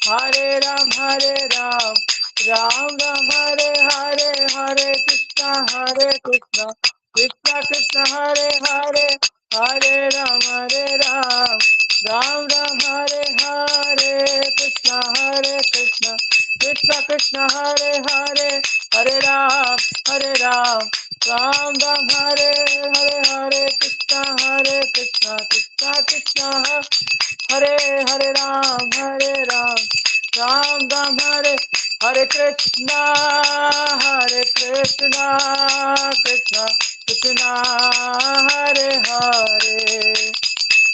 Hare Ram, Ram Ram Hare Hare, Hare Krishna, Krishna Krishna Hare Hare, Hare Ram, Ram Ram Hare Hare, Krishna Krishna, Krishna Krishna Hare Hare, Hare Ram, Ram Ram Hare Hare, Hare Krishna, Krishna Krishna Hare Hare Ram, Ram Ram Hare Krishna, Krishna Krishna Hare Hare,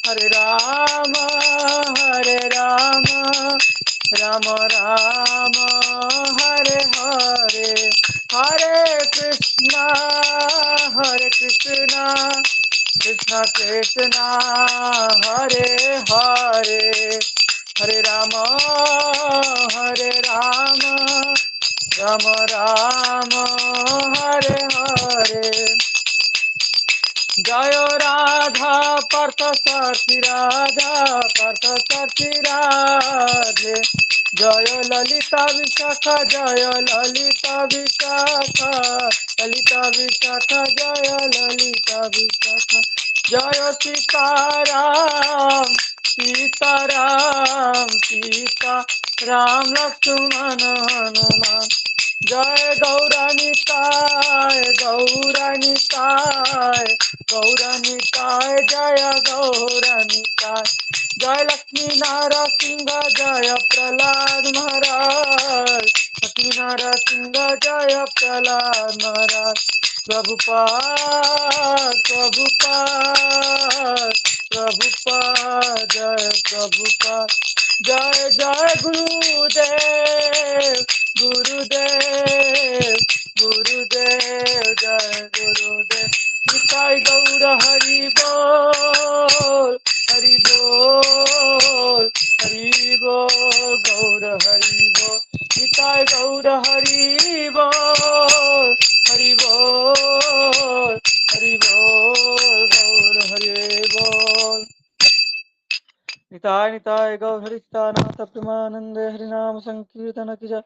Hare Rama, Rama Rama, Hare Hare, Hare Krishna, Krishna Krishna Krishna Hare Hare, Hare Rama, Rama Rama, Hare Hare. Jaya Radha Partha Sarthi Radha Partha Sarthi Radhe, Jaya Lalita Vishakha, Jaya Lalita Vishakha, Lalita Vishakha, Jaya Lalita Vishakha, Jaya Sitaram, Sitaram, Sita Ram Lakshmana Hanuman, Jai Gauranitai, Gauranitai, Gauranitai, Jaya Gauranitai, Jai Lakshmi Narasingha, Jaya Prahlad Maharaj, Lakshmi Narasingha, Jaya Prahlad Maharaj, Prabhupada, Prabhupada, Prabhupada, Jaya Prabhupada, Jai Jai Gurudev, Gurudev, Gurudev, Jai Gurudev, Nitai Gaura Hari Bol, Hari Bol, Hari Bol, Gaura Hari Bol, Nitai Gaura Hari Bol, Hari Bol, Hari Bol, Gaura Hari Bol. Nitai Nitai गौ हरितानाथ प्रेमानंद हरिनाम संकीर्तन की जय,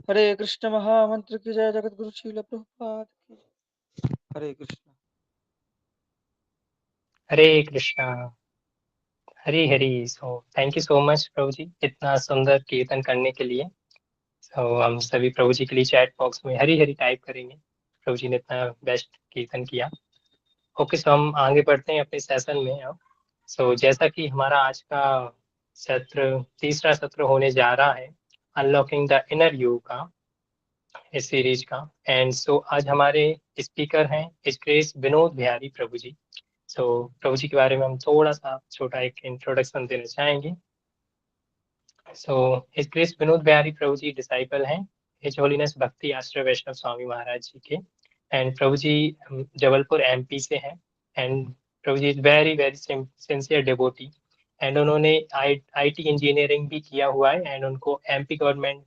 हरे कृष्ण महामंत्र की जय, जगत गुरु श्रील प्रभुपाद की जय, Hare Krishna. Hare Krishna, Hari Hari. So thank you so much प्रभु जी इतना सुंदर कीर्तन करने के लिए। हम सभी प्रभु जी के लिए चैट बॉक्स में हरी हरी टाइप करेंगे, प्रभु जी ने इतना बेस्ट कीर्तन किया। ओके, सो हम आगे बढ़ते हैं अपने सेशन में अब। जैसा कि हमारा आज का सत्र तीसरा सत्र होने जा रहा है, अनलॉकिंग द इनर यू का, इस सीरीज का। एंड आज हमारे स्पीकर हैं श्री विनोद बिहारी प्रभु जी। प्रभु जी के बारे में हम थोड़ा सा छोटा एक इंट्रोडक्शन देना चाहेंगे। श्री विनोद बिहारी प्रभु जी डिसाइपल हैं हिज होलीनेस भक्ति आश्रय वैष्णव स्वामी महाराज जी के। एंड प्रभु जी जबलपुर एमपी से हैं। And Prabhu ji is very very sincere devotee. And उन्होंने आईटी इंजीनियरिंग भी किया हुआ है, एंड उनको एमपी गवर्नमेंट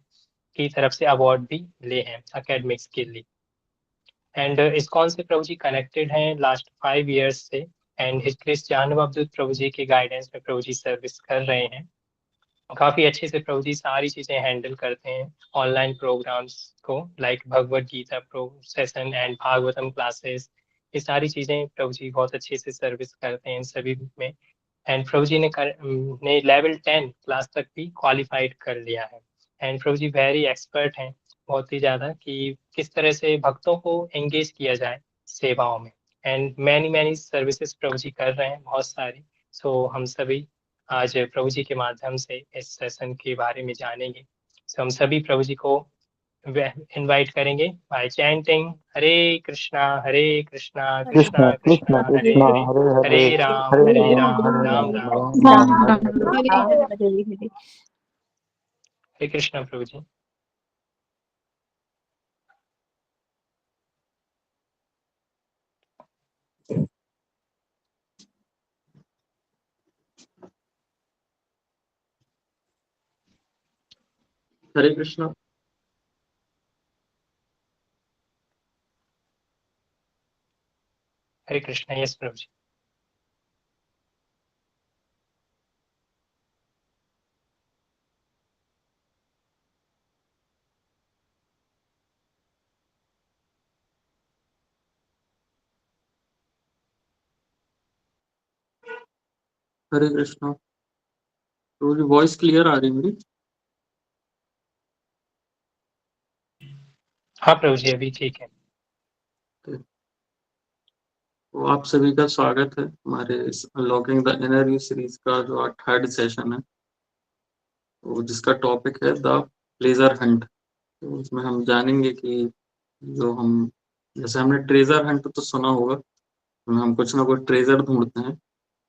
की तरफ से अवार्ड भी मिले हैं एकेडमिक्स के लिए। एंड इस्कॉन से प्रभु जी कनेक्टेड हैं लास्ट 5 years से। एंड हिज जानव अवधूत प्रभु जी के गाइडेंस में प्रभु जी सर्विस कर रहे हैं। काफी अच्छे से प्रभु जी सारी चीजें हैंडल करते हैं ऑनलाइन प्रोग्राम्स को, like Bhagavad Gita pro session and Bhagavatam classes. ये सारी चीजें प्रभु जी बहुत अच्छे से सर्विस करते हैं सभी में। एंड प्रभु जी ने लेवल 10 क्लास तक भी क्वालिफाइड कर लिया है। And Prabhu ji very expert हैं बहुत ही ज्यादा कि किस तरह से भक्तों को एंगेज किया जाए सेवाओं में। एंड मैनी मैनी सर्विसेज प्रभु जी कर रहे हैं बहुत सारी। हम सभी आज प्रभु जी के माध्यम से इस सेशन के बारे में जानेंगे। हम सभी प्रभु जी को इनवाइट करेंगे बाय चैंटिंग हरे कृष्णा कृष्णा कृष्ण कृष्णा कृष्ण हरे कृष्ण हरे, हरे हरे, हरे राम राम राम हरे कृष्णा प्रभु जी। हरे कृष्ण। हरे कृष्णा, यस प्रभु जी। हरे कृष्णा। तो ये वॉइस क्लियर आ रही है मेरी? हाँ प्रभु जी, अभी ठीक है। तो आप सभी का स्वागत है हमारे इस unlocking the inner you series का जो थर्ड सेशन है, तो जिसका टॉपिक है द प्लेजर हंट। तो उसमें हम जानेंगे कि जो हम जैसे हमने ट्रेजर हंट तो सुना होगा, हम कुछ ना कुछ ट्रेजर ढूंढते हैं,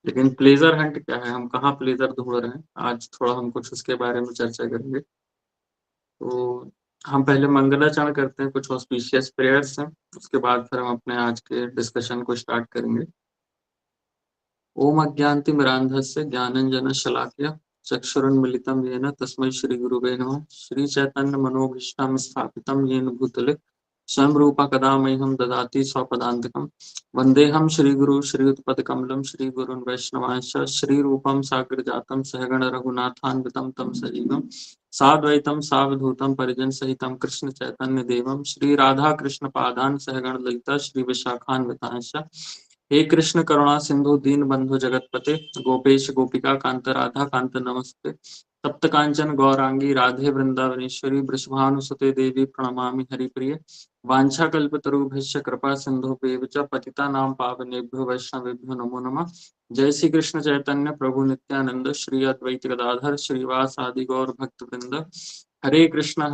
लेकिन प्लेजर हंट क्या है, हम कहाँ प्लेजर ढूंढ रहे हैं, आज थोड़ा हम कुछ उसके बारे में चर्चा करेंगे। तो हम पहले मंगलाचरण करते हैं, कुछ ऑस्पिशियस प्रेयर्स हैं, उसके बाद फिर हम अपने आज के डिस्कशन को स्टार्ट करेंगे। ओम अज्ञानतिमिरान्धस्य ज्ञानञ्जनशलाकया चक्षुरुन्मीलितं येन तस्मै श्रीगुरुवे नमः। श्रीचैतन्यमनोभीष्टं स्थापितं येन भूतले स्वयं रूपा कदा मह्यं ददाति स्वपदान्तिकं। वन्देऽहं श्रीगुरु श्रीयुतपदकमलं श्रीगुरून् वैष्णवांश्च श्रीरूपं साग्रजातं सहगण रघुनाथान्वितं तं सजीवं साद्वैतं सावधूतं परिजनसहितं कृष्णचैतन्यदेवं श्रीराधाकृष्णपादान् सहगण ललिता श्रीविशाखान्वितांश्च। हे कृष्ण करुणा सिंधु दीन बंधु जगतपते गोपेश गोपिका कांत राधा कांत नमस्ते। तप्त कांचन गौरांगी राधे वृंदावनेश्वरी वृषभानुसुते देवी प्रणमामि हरिप्रिय। वाञ्छाकल्पतरुभ्यश्च कृपा सिन्धुभ्येव च पतितानां पावनेभ्यो वैष्णवेभ्यो नमो नमः। जय श्री कृष्ण चैतन्य प्रभु नित्यानंद श्री अद्वैत गदाधर श्रीवास आदि गौर भक्तवृंद। हरे कृष्ण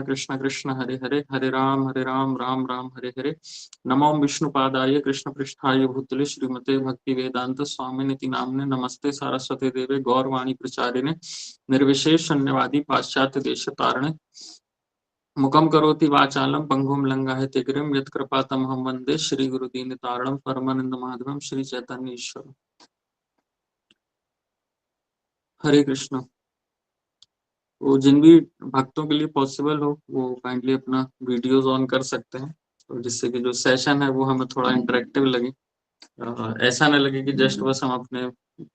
कृष्ण कृष्ण हरे हरे, हरे राम राम राम हरे हरे। नमो विष्णुपादाय कृष्ण पृष्ठाय भूतले श्रीमते भक्ति वेदांत स्वामिनिति नाम्ने नमस्ते सारस्वती देवे गौरवाणी प्रचारिणे निर्विशेष शून्यवादी पाश्चात्य देश तारणे मुखम करोति वाचालम पंगुम लंघयते गिरिम यत्कृपातमहं वंदे श्री गुरुदीनतारणं परमानंद माधवम श्री चैतन्य ईश्वर। हरे कृष्ण। वो जिन भी भक्तों के लिए पॉसिबल हो वो काइंडली अपना वीडियोस ऑन कर सकते हैं, तो जिससे कि जो सेशन है वो हमें थोड़ा इंटरेक्टिव लगे। ऐसा ना लगे कि जस्ट बस हम अपने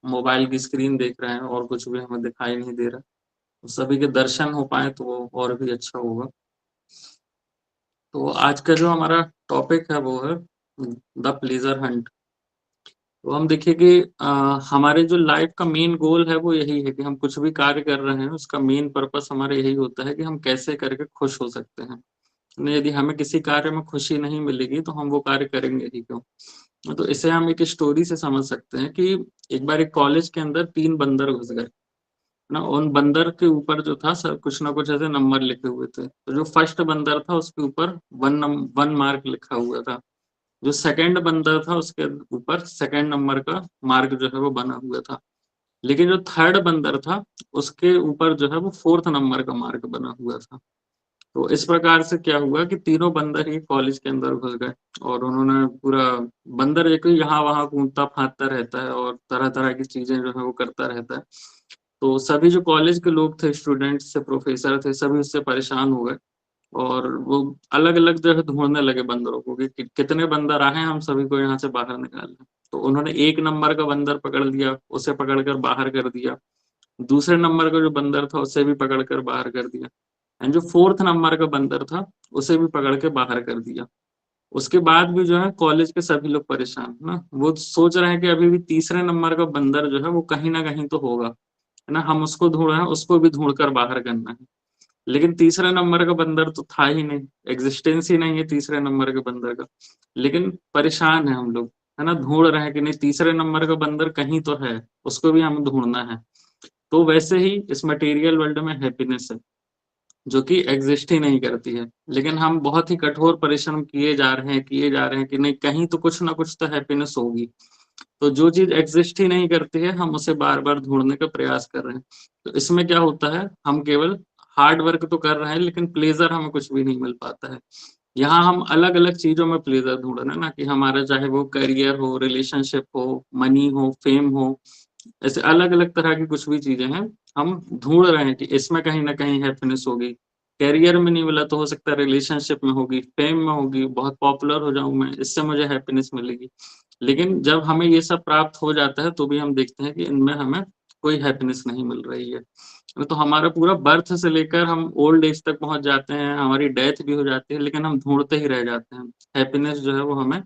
मोबाइल की स्क्रीन देख रहे हैं और कुछ भी हमें दिखाई नहीं दे रहा। तो सभी के दर्शन हो पाए तो वो और भी अच्छा होगा। तो आज का जो हमारा टॉपिक है वो है द प्लेजर हंट। तो हम देखिए कि हमारे जो लाइफ का मेन गोल है वो यही है कि हम कुछ भी कार्य कर रहे हैं उसका मेन पर्पस हमारा यही होता है कि हम कैसे करके खुश हो सकते हैं। यदि हमें किसी कार्य में खुशी नहीं मिलेगी तो हम वो कार्य करेंगे ही क्यों। तो इसे हम एक स्टोरी से समझ सकते हैं कि एक बार एक कॉलेज के अंदर 3 बंदर घुस गए ना। उन बंदर के ऊपर जो था सर कुछ ना कुछ ऐसे नंबर लिखे हुए थे। तो जो फर्स्ट बंदर था उसके ऊपर 1 मार्क लिखा हुआ था। जो सेकंड बंदर था उसके ऊपर सेकंड नंबर का मार्क जो है वो बना हुआ था। लेकिन जो थर्ड बंदर था उसके ऊपर जो है वो 4th नंबर का मार्क बना हुआ था। तो इस प्रकार से क्या हुआ कि तीनों बंदर ही कॉलेज के अंदर घुस गए और उन्होंने पूरा बंदर एक यहाँ वहां कूदता फांदता रहता है और तरह तरह की चीजें जो है वो करता रहता है। तो सभी जो कॉलेज के लोग थे, स्टूडेंट्स थे, प्रोफेसर थे, सभी उससे परेशान हो गए और वो अलग अलग जगह ढूंढने लगे बंदरों को कि कितने बंदर आए हैं, हम सभी को यहाँ से बाहर निकालना। तो उन्होंने 1 नंबर का बंदर पकड़ लिया, उसे पकड़कर बाहर कर दिया। दूसरे नंबर का जो बंदर था उसे भी पकड़कर बाहर कर दिया एंड जो 4th नंबर का बंदर था उसे भी पकड़ के बाहर कर दिया। उसके बाद भी जो है कॉलेज के सभी लोग परेशान है ना, वो सोच रहे हैं कि अभी भी तीसरे नंबर का बंदर जो है वो कहीं ना कहीं तो होगा, है ना, हम उसको ढूंढ रहे हैं, उसको भी ढूंढ कर बाहर करना है। लेकिन तीसरे नंबर का बंदर तो था ही नहीं, एग्जिस्टेंस ही नहीं है तीसरे नंबर के बंदर का। लेकिन परेशान है हम लोग, है ना, ढूंढ रहे हैं कि नहीं तीसरे नंबर का बंदर कहीं तो है, उसको भी हमें ढूंढना है। तो वैसे ही इस मटेरियल वर्ल्ड में हैप्पीनेस है जो कि एग्जिस्ट ही नहीं करती है, लेकिन हम बहुत ही कठोर परिश्रम किए जा रहे हैं कि नहीं कहीं तो कुछ ना कुछ तो हैप्पीनेस होगी। तो जो चीज एग्जिस्ट ही नहीं करती है हम उसे बार बार ढूंढने का प्रयास कर रहे हैं। तो इसमें क्या होता है, हम केवल हार्ड वर्क तो कर रहे हैं लेकिन प्लेजर हमें कुछ भी नहीं मिल पाता है। यहाँ हम अलग अलग चीजों में प्लेजर ढूंढ रहे हैं ना, कि हमारा चाहे वो करियर हो, रिलेशनशिप हो, मनी हो, फेम हो, ऐसे अलग अलग तरह की कुछ भी चीजें हैं। हम ढूंढ रहे हैं कि इसमें कहीं ना कहीं हैप्पीनेस होगी। करियर में नहीं मिला तो हो सकता है रिलेशनशिप में होगी, फेम में होगी, बहुत पॉपुलर हो जाऊं मैं, इससे मुझे हैप्पीनेस मिलेगी। लेकिन जब हमें ये सब प्राप्त हो जाता है तो भी हम देखते हैं कि इनमें हमें कोई हैप्पीनेस नहीं मिल रही है। तो हमारा पूरा बर्थ से लेकर हम ओल्ड एज तक पहुंच जाते हैं, हमारी डेथ भी हो जाती है, लेकिन हम ढूंढते ही रह जाते हैं। हैप्पीनेस जो है वो हमें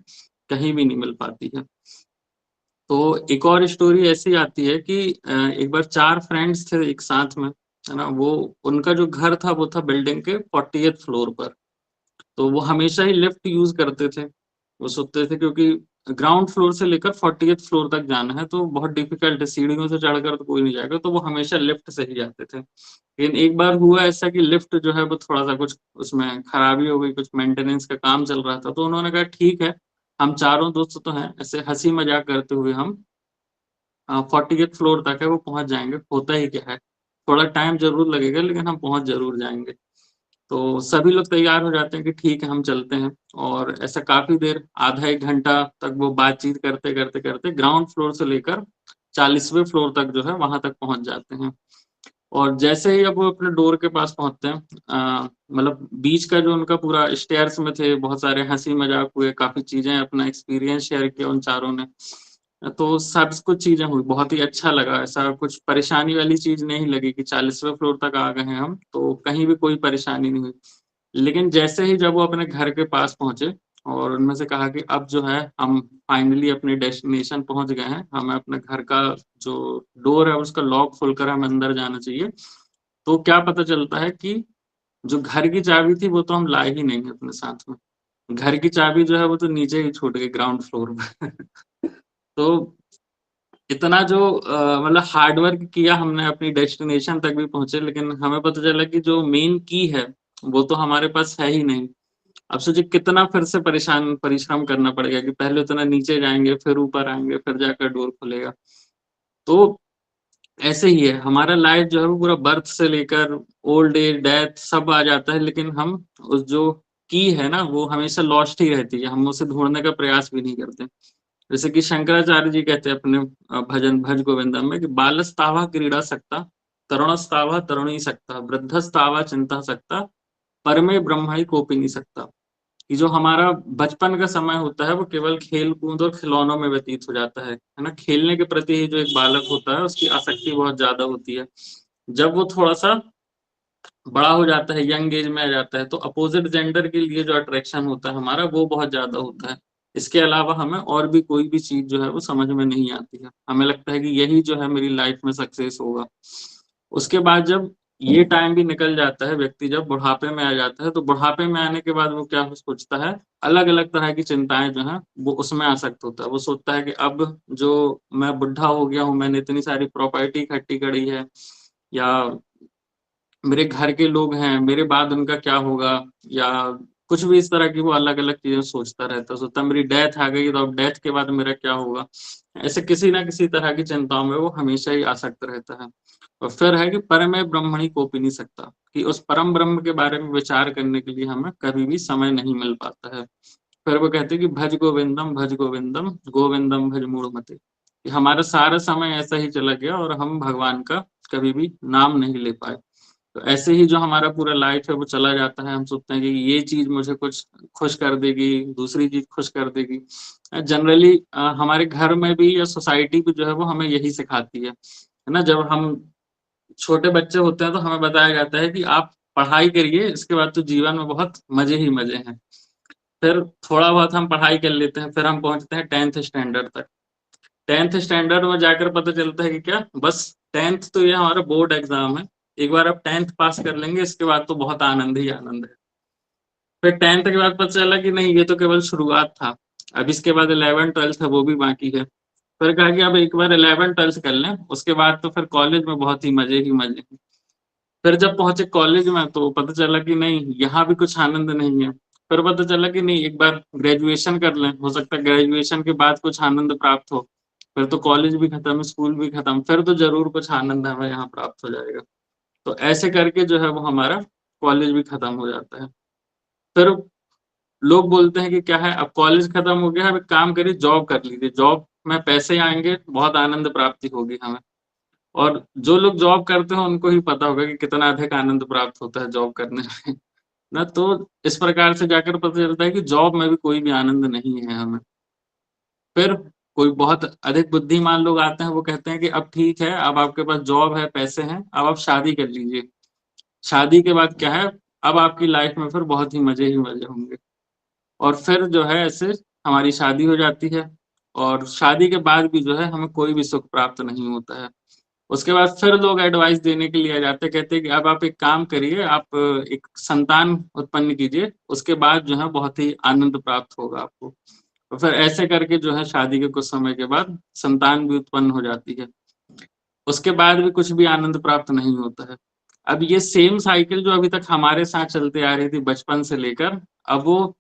कहीं भी नहीं मिल पाती है। तो एक और स्टोरी ऐसी आती है कि एक बार 4 फ्रेंड्स थे एक साथ में, है ना? वो उनका जो घर था वो था बिल्डिंग के 40th फ्लोर पर। तो वो हमेशा ही लिफ्ट यूज़ करते थे। वो सोचते थे क्योंकि ग्राउंड फ्लोर से लेकर 40th फ्लोर तक जाना है तो बहुत डिफिकल्ट है, सीढ़ियों से चढ़कर तो कोई नहीं जाएगा, तो वो हमेशा लिफ्ट से ही जाते थे। लेकिन एक बार हुआ ऐसा कि लिफ्ट जो है वो थोड़ा-सा कुछ उसमें खराबी हो गई, कुछ मेंटेनेंस का काम चल रहा था, तो उन्होंने कहा ठीक है, हम चारों दोस्त तो हैं, ऐसे हँसी-मज़ाक करते हुए हम 40th फ्लोर तक है वो पहुँच जाएँगे, होता ही क्या है, थोड़ा टाइम ज़रूर लगेगा लेकिन हम पहुँच ज़रूर जाएँगे। तो सभी लोग तैयार हो जाते हैं कि ठीक है हम चलते हैं और ऐसा काफ़ी देर आधा 1 घंटा तक वो बातचीत करते ग्राउंड फ्लोर से लेकर 40वें फ्लोर तक जो है वहाँ तक पहुँच जाते हैं। और जैसे ही अब वो अपने डोर के पास पहुँचते हैं मतलब बीच का जो उनका पूरा स्टेयर्स में थे, बहुत सारे हँसी-मज़ाक हुए, काफ़ी चीज़ें अपना एक्सपीरियंस शेयर किया उन चारों ने। तो सब कुछ चीज़ें हुई, बहुत ही अच्छा लगा, ऐसा कुछ परेशानी वाली चीज़ नहीं लगी कि 40वें फ्लोर तक आ गए हैं हम, तो कहीं भी कोई परेशानी नहीं हुई। लेकिन जैसे ही जब वो अपने घर के पास पहुँचे और उनमें से कहा कि अब जो है हम फाइनली अपने डेस्टिनेशन पहुँच गए हैं, हमें अपने घर का जो डोर है उसका लॉक खोलकर हमें अंदर जाना चाहिए। तो क्या पता चलता है कि जो घर की चाबी थी वो तो हम लाए ही नहीं अपने साथ में। घर की चाबी जो है वो तो नीचे ही छूट गई ग्राउंड फ्लोर पे। तो इतना जो मतलब हार्ड वर्क किया हमने अपनी डेस्टिनेशन तक भी पहुँचे, लेकिन हमें पता चला कि जो मेन की है, वो तो हमारे पास है ही नहीं। अब सोचिए कितना फिर से परिश्रम करना पड़ेगा कि पहले उतना नीचे जाएँगे, फिर ऊपर आएँगे, फिर जाकर डोर खुलेगा। तो ऐसे ही है, हमारा लाइफ जो है वो पूरा बर्थ से लेकर ओल्ड एज, डेथ सब आ जाता है, लेकिन हम उस जो की है ना, वो हमेशा लॉस्ट ही रहती है, हम उसे ढूँढने का प्रयास भी नहीं करते। जैसे कि शंकराचार्य जी कहते हैं अपने भजन भज गोविंदम में कि बालस्तावा क्रीडासक्ता, तरुणस्तावा तरुणीसक्ता, वृद्धस्तावा चिंतासक्ता, परमे ब्रह्मणि कोपि निसक्ता। कि जो हमारा बचपन का समय होता है वो केवल खेल-कूद और खिलौनों में व्यतीत हो जाता है ना? खेलने के प्रति ही जो एक बालक होता है उसकी आसक्ति बहुत ज़्यादा होती है। जब वो थोड़ा-सा बड़ा हो जाता है, यंग एज में आ जाता है, तो अपोज़िट जेंडर के लिए जो अट्रैक्शन होता है हमारा वो बहुत ज़्यादा होता है। इसके अलावा हमें और भी कोई भी चीज़ जो है वो समझ में नहीं आती है। हमें लगता है कि यही जो है मेरी लाइफ़ में सक्सेस होगा। उसके बाद जब ये टाइम भी निकल जाता है, व्यक्ति जब बुढ़ापे में आ जाता है, तो बुढ़ापे में आने के बाद वो क्या सोचता है, अलग-अलग तरह की चिंताएँ जो हैं, वो उसमें आसक्त होता है। वो सोचता है कि अब जो मैं बुड्ढा हो गया हूँ, मैंने इतनी सारी प्रॉपर्टी इकट्ठी करी है या मेरे घर के लोग हैं, मेरे बाद उनका क्या होगा? या कुछ भी इस तरह की वो अलग-अलग चीज़ें सोचता रहता है। सोचता है मेरी डेथ आ गई तो अब डेथ के बाद मेरा क्या होगा? ऐसे किसी न किसी तरह की चिंताओं में वो हमेशा ही आसक्त रहता है। और फिर है कि परमे ब्रह्मणि कोपि नहीं सकता, कि उस परम ब्रह्म के बारे में विचार करने के लिए हमें कभी भी समय नहीं मिल पाता है। फिर वो कहते हैं कि भज गोविंदम, गोविंदम भज मूढ़मते। कि हमारा सारा समय ऐसा ही चला गया और हम भगवान का कभी भी नाम नहीं ले पाए। तो ऐसे ही जो हमारा पूरा लाइफ है वो चला जाता है, हम सोचते हैं कि ये चीज़ मुझे कुछ खुश कर देगी, दूसरी चीज़ खुश कर देगी। जनरली हमारे घर में भी या सोसाइटी भी जो है वो हमें यही सिखाती है ना? जब हम छोटे बच्चे होते हैं तो हमें बताया जाता है कि आप पढ़ाई करिए, इसके बाद तो जीवन में बहुत मज़े ही मज़े हैं। फिर थोड़ा बहुत हम पढ़ाई कर लेते हैं, फिर हम पहुँचते हैं 10th स्टैंडर्ड तक। 10th स्टैंडर्ड में जाकर पता चलता है कि क्या बस 10th तो ये हमारा बोर्ड एग्ज़ाम है। एक बार आप 10th पास कर लेंगे इसके बाद तो बहुत आनंद ही आनंद है। फिर 10th के बाद पता चला कि नहीं ये तो केवल शुरुआत था। अब इसके बाद 11th-12th है वो भी बाकी है। फिर कहा कि अब एक बार 11th-12th कर लें, उसके बाद तो फिर कॉलेज में बहुत ही मज़े ही मज़े हैं। फिर जब पहुँचे कॉलेज में तो पता चला कि नहीं यहाँ भी कुछ आनंद नहीं है। फिर पता चला कि नहीं एक बार ग्रेजुएशन कर लें, हो सकता है ग्रेजुएशन के बाद कुछ आनंद प्राप्त हो। फिर तो कॉलेज भी खत्म, स्कूल भी खत्म, फिर तो ज़रूर कुछ आनंद हमें यहाँ प्राप्त हो जाएगा। तो ऐसे करके जो है वो हमारा कॉलेज भी खत्म हो जाता है। फिर लोग बोलते हैं कि क्या है अब कॉलेज खत्म हो गया है, अब एक काम करिए जॉब कर लीजिए, जॉब में पैसे आएँगे, बहुत आनंद प्राप्ति होगी हमें। और जो लोग जॉब करते हैं उनको ही पता होगा कि कितना अधिक आनंद प्राप्त होता है जॉब करने में। ना तो इस प्रकार से जाकर पता चलता है कि जॉब में भी कोई भी आनंद नहीं है हमें। फिर कोई बहुत अधिक बुद्धिमान लोग आते हैं, वो कहते हैं कि अब ठीक है, अब आपके पास जॉब है, पैसे हैं, अब आप शादी कर लीजिए। शादी के बाद क्या है, अब आपकी लाइफ में फिर बहुत ही मज़े ही मज़े होंगे। और फिर जो है ऐसे हमारी शादी हो जाती है और शादी के बाद भी जो है हमें कोई भी सुख प्राप्त नहीं होता है। उसके बाद फिर लोग एडवाइस देने के लिए आ जाते हैं, कहते हैं कि अब आप एक काम करिए, आप एक संतान उत्पन्न कीजिए, उसके बाद जो है बहुत ही आनंद प्राप्त होगा आपको। तो फिर ऐसे करके जो है शादी के कुछ समय के बाद संतान भी उत्पन्न हो जाती है, उसके बाद भी कुछ भी आनंद प्राप्त नहीं होता है। अब ये सेम साइकिल जो अभी तक हमारे साथ चलते आ रही थी बचपन से लेकर, अब वो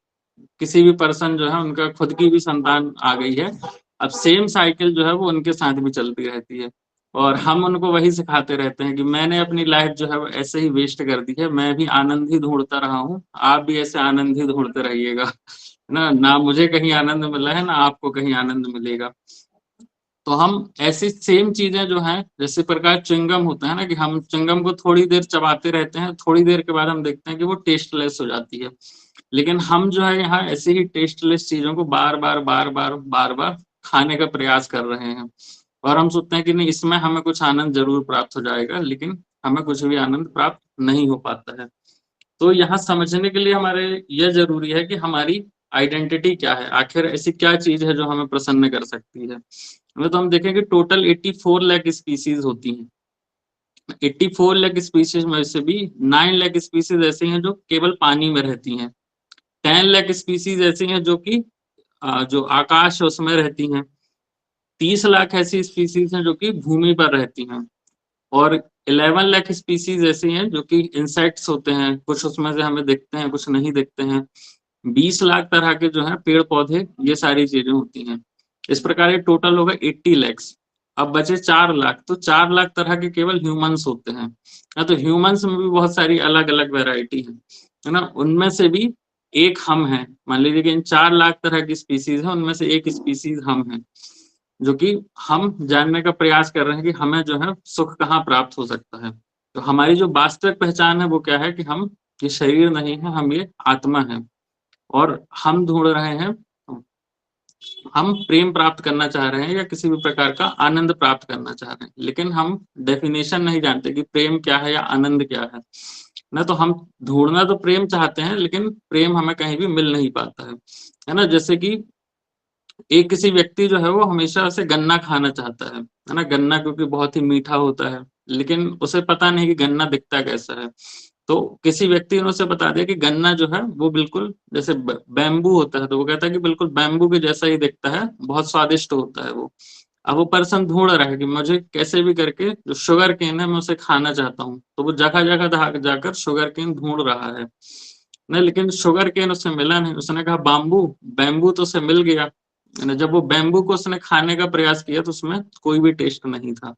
किसी भी पर्सन जो है उनका खुद की भी संतान आ गई है, अब सेम साइकिल जो है वो उनके साथ भी चलती रहती है। और हम उनको वही सिखाते रहते हैं कि मैंने अपनी लाइफ जो है वो ऐसे ही वेस्ट कर दी है, मैं भी आनंद ही ढूंढता रहा हूँ, आप भी ऐसे आनंद ही ढूंढते रहिएगा, है ना। ना मुझे कहीं आनंद मिला है, ना आपको कहीं आनंद मिलेगा। तो हम ऐसी सेम चीजें जो हैं, जैसे प्रकार च्युइंगम होता है ना, कि हम च्युइंगम को थोड़ी देर चबाते रहते हैं, थोड़ी देर के बाद हम देखते हैं कि वो टेस्टलेस हो जाती है। लेकिन हम जो है यहाँ ऐसे ही टेस्टलेस चीजों को बार बार बार बार बार बार खाने का प्रयास कर रहे हैं, और हम सोचते हैं कि नहीं, इसमें हमें कुछ आनंद जरूर प्राप्त हो जाएगा, लेकिन हमें कुछ भी आनंद प्राप्त नहीं हो पाता है। तो यहाँ समझने के लिए हमारे यह जरूरी है कि हमारी आइडेंटिटी क्या है, आखिर ऐसी क्या चीज है जो हमें प्रसन्न कर सकती है। तो हम देखें कि टोटल 84 लाख स्पीसीज होती हैं। 84 लाख स्पीसीज में से भी 9 लाख स्पीसीज ऐसी हैं जो केवल पानी में रहती हैं, 10 लाख स्पीसीज ऐसी हैं जो कि जो आकाश है उसमें रहती हैं, 30 लाख ऐसी स्पीसीज हैं जो कि भूमि पर रहती हैं, और 11 लाख स्पीसीज ऐसी हैं जो कि इंसेक्ट्स होते हैं, कुछ उसमें से हमें दिखते हैं, कुछ नहीं दिखते हैं, 20 लाख तरह के जो है पेड़ पौधे, ये सारी चीजें होती हैं। इस प्रकार ये टोटल होगा 80 लैक्स। अब बचे 4 लाख, तो 4 लाख तरह के केवल ह्यूमंस होते हैं। तो ह्यूमंस में भी बहुत सारी अलग अलग वैरायटी है ना। उनमें से भी एक हम हैं, मान लीजिए कि इन 4 लाख तरह की स्पीसीज है, उनमें से एक स्पीसीज हम हैं, जो कि हम जानने का प्रयास कर रहे हैं कि हमें जो है सुख कहाँ प्राप्त हो सकता है। तो हमारी जो वास्तविक पहचान है वो क्या है, कि हम ये शरीर नहीं है, हम ये आत्मा है, और हम ढूंढ रहे हैं, हम प्रेम प्राप्त करना चाह रहे हैं या किसी भी प्रकार का आनंद प्राप्त करना चाह रहे हैं, लेकिन हम डेफिनेशन नहीं जानते कि प्रेम क्या है या आनंद क्या है तो हम ढूंढना तो प्रेम चाहते हैं, लेकिन प्रेम हमें कहीं भी मिल नहीं पाता है ना। जैसे कि एक किसी व्यक्ति जो है वो हमेशा से गन्ना खाना चाहता है ना, गन्ना क्योंकि बहुत ही मीठा होता है, लेकिन उसे पता नहीं कि गन्ना दिखता कैसा है। तो किसी व्यक्ति ने उसे बता दिया कि गन्ना जो है वो बिल्कुल जैसे बैम्बू होता है, तो वो कहता है कि बिल्कुल बैम्बू के जैसा ही दिखता है, बहुत स्वादिष्ट होता है वो। अब वो पर्सन ढूंढ रहा है कि मुझे कैसे भी करके जो शुगर केन है मैं उसे खाना चाहता हूँ, तो वो जगह जगह जाकर शुगर केन ढूंढ रहा है नहीं, लेकिन शुगर केन उसे मिला नहीं। उसने कहा बाम्बू, बैम्बू तो उसे मिल गया। जब वो बैम्बू को उसने खाने का प्रयास किया तो उसमें कोई भी टेस्ट नहीं था।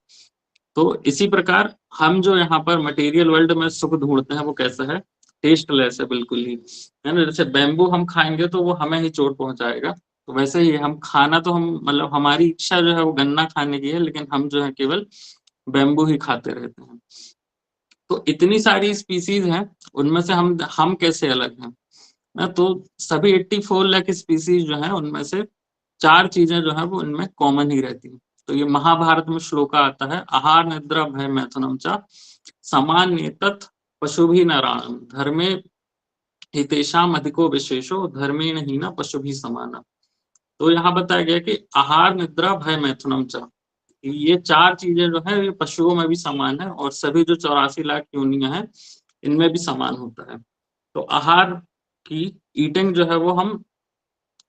तो इसी प्रकार हम जो यहाँ पर मटेरियल वर्ल्ड में सुख ढूंढते हैं वो कैसा है, टेस्टलेस है बिल्कुल ही, है ना। जैसे बैम्बू हम खाएंगे तो वो हमें ही चोट पहुंचाएगा, तो वैसे ही हम खाना तो हम मतलब हमारी इच्छा जो है वो गन्ना खाने की है, लेकिन हम जो है केवल बैम्बू ही खाते रहते हैं। तो इतनी सारी स्पीसीज हैं, उनमें से हम कैसे अलग हैं ना। तो सभी 84 लाख स्पीसीज जो है उनमें से 4 चीजें जो है वो उनमें कॉमन ही रहती हैं। तो ये महाभारत में श्लोका आता है, आहार निद्रा भय मैथुनम च समान्येतत् पशुभिः नराणाम् धर्मे हितेषाम् अधिको विशेषो धर्मेण हीना पशुभिः समाना। तो यहाँ बताया गया कि आहार निद्रा भय मैथुनम च, ये 4 चीजें जो है ये पशुओं में भी समान है, और सभी जो 84 लाख योनियां हैं इनमें भी समान होता है। तो आहार की ईटिंग जो है वो हम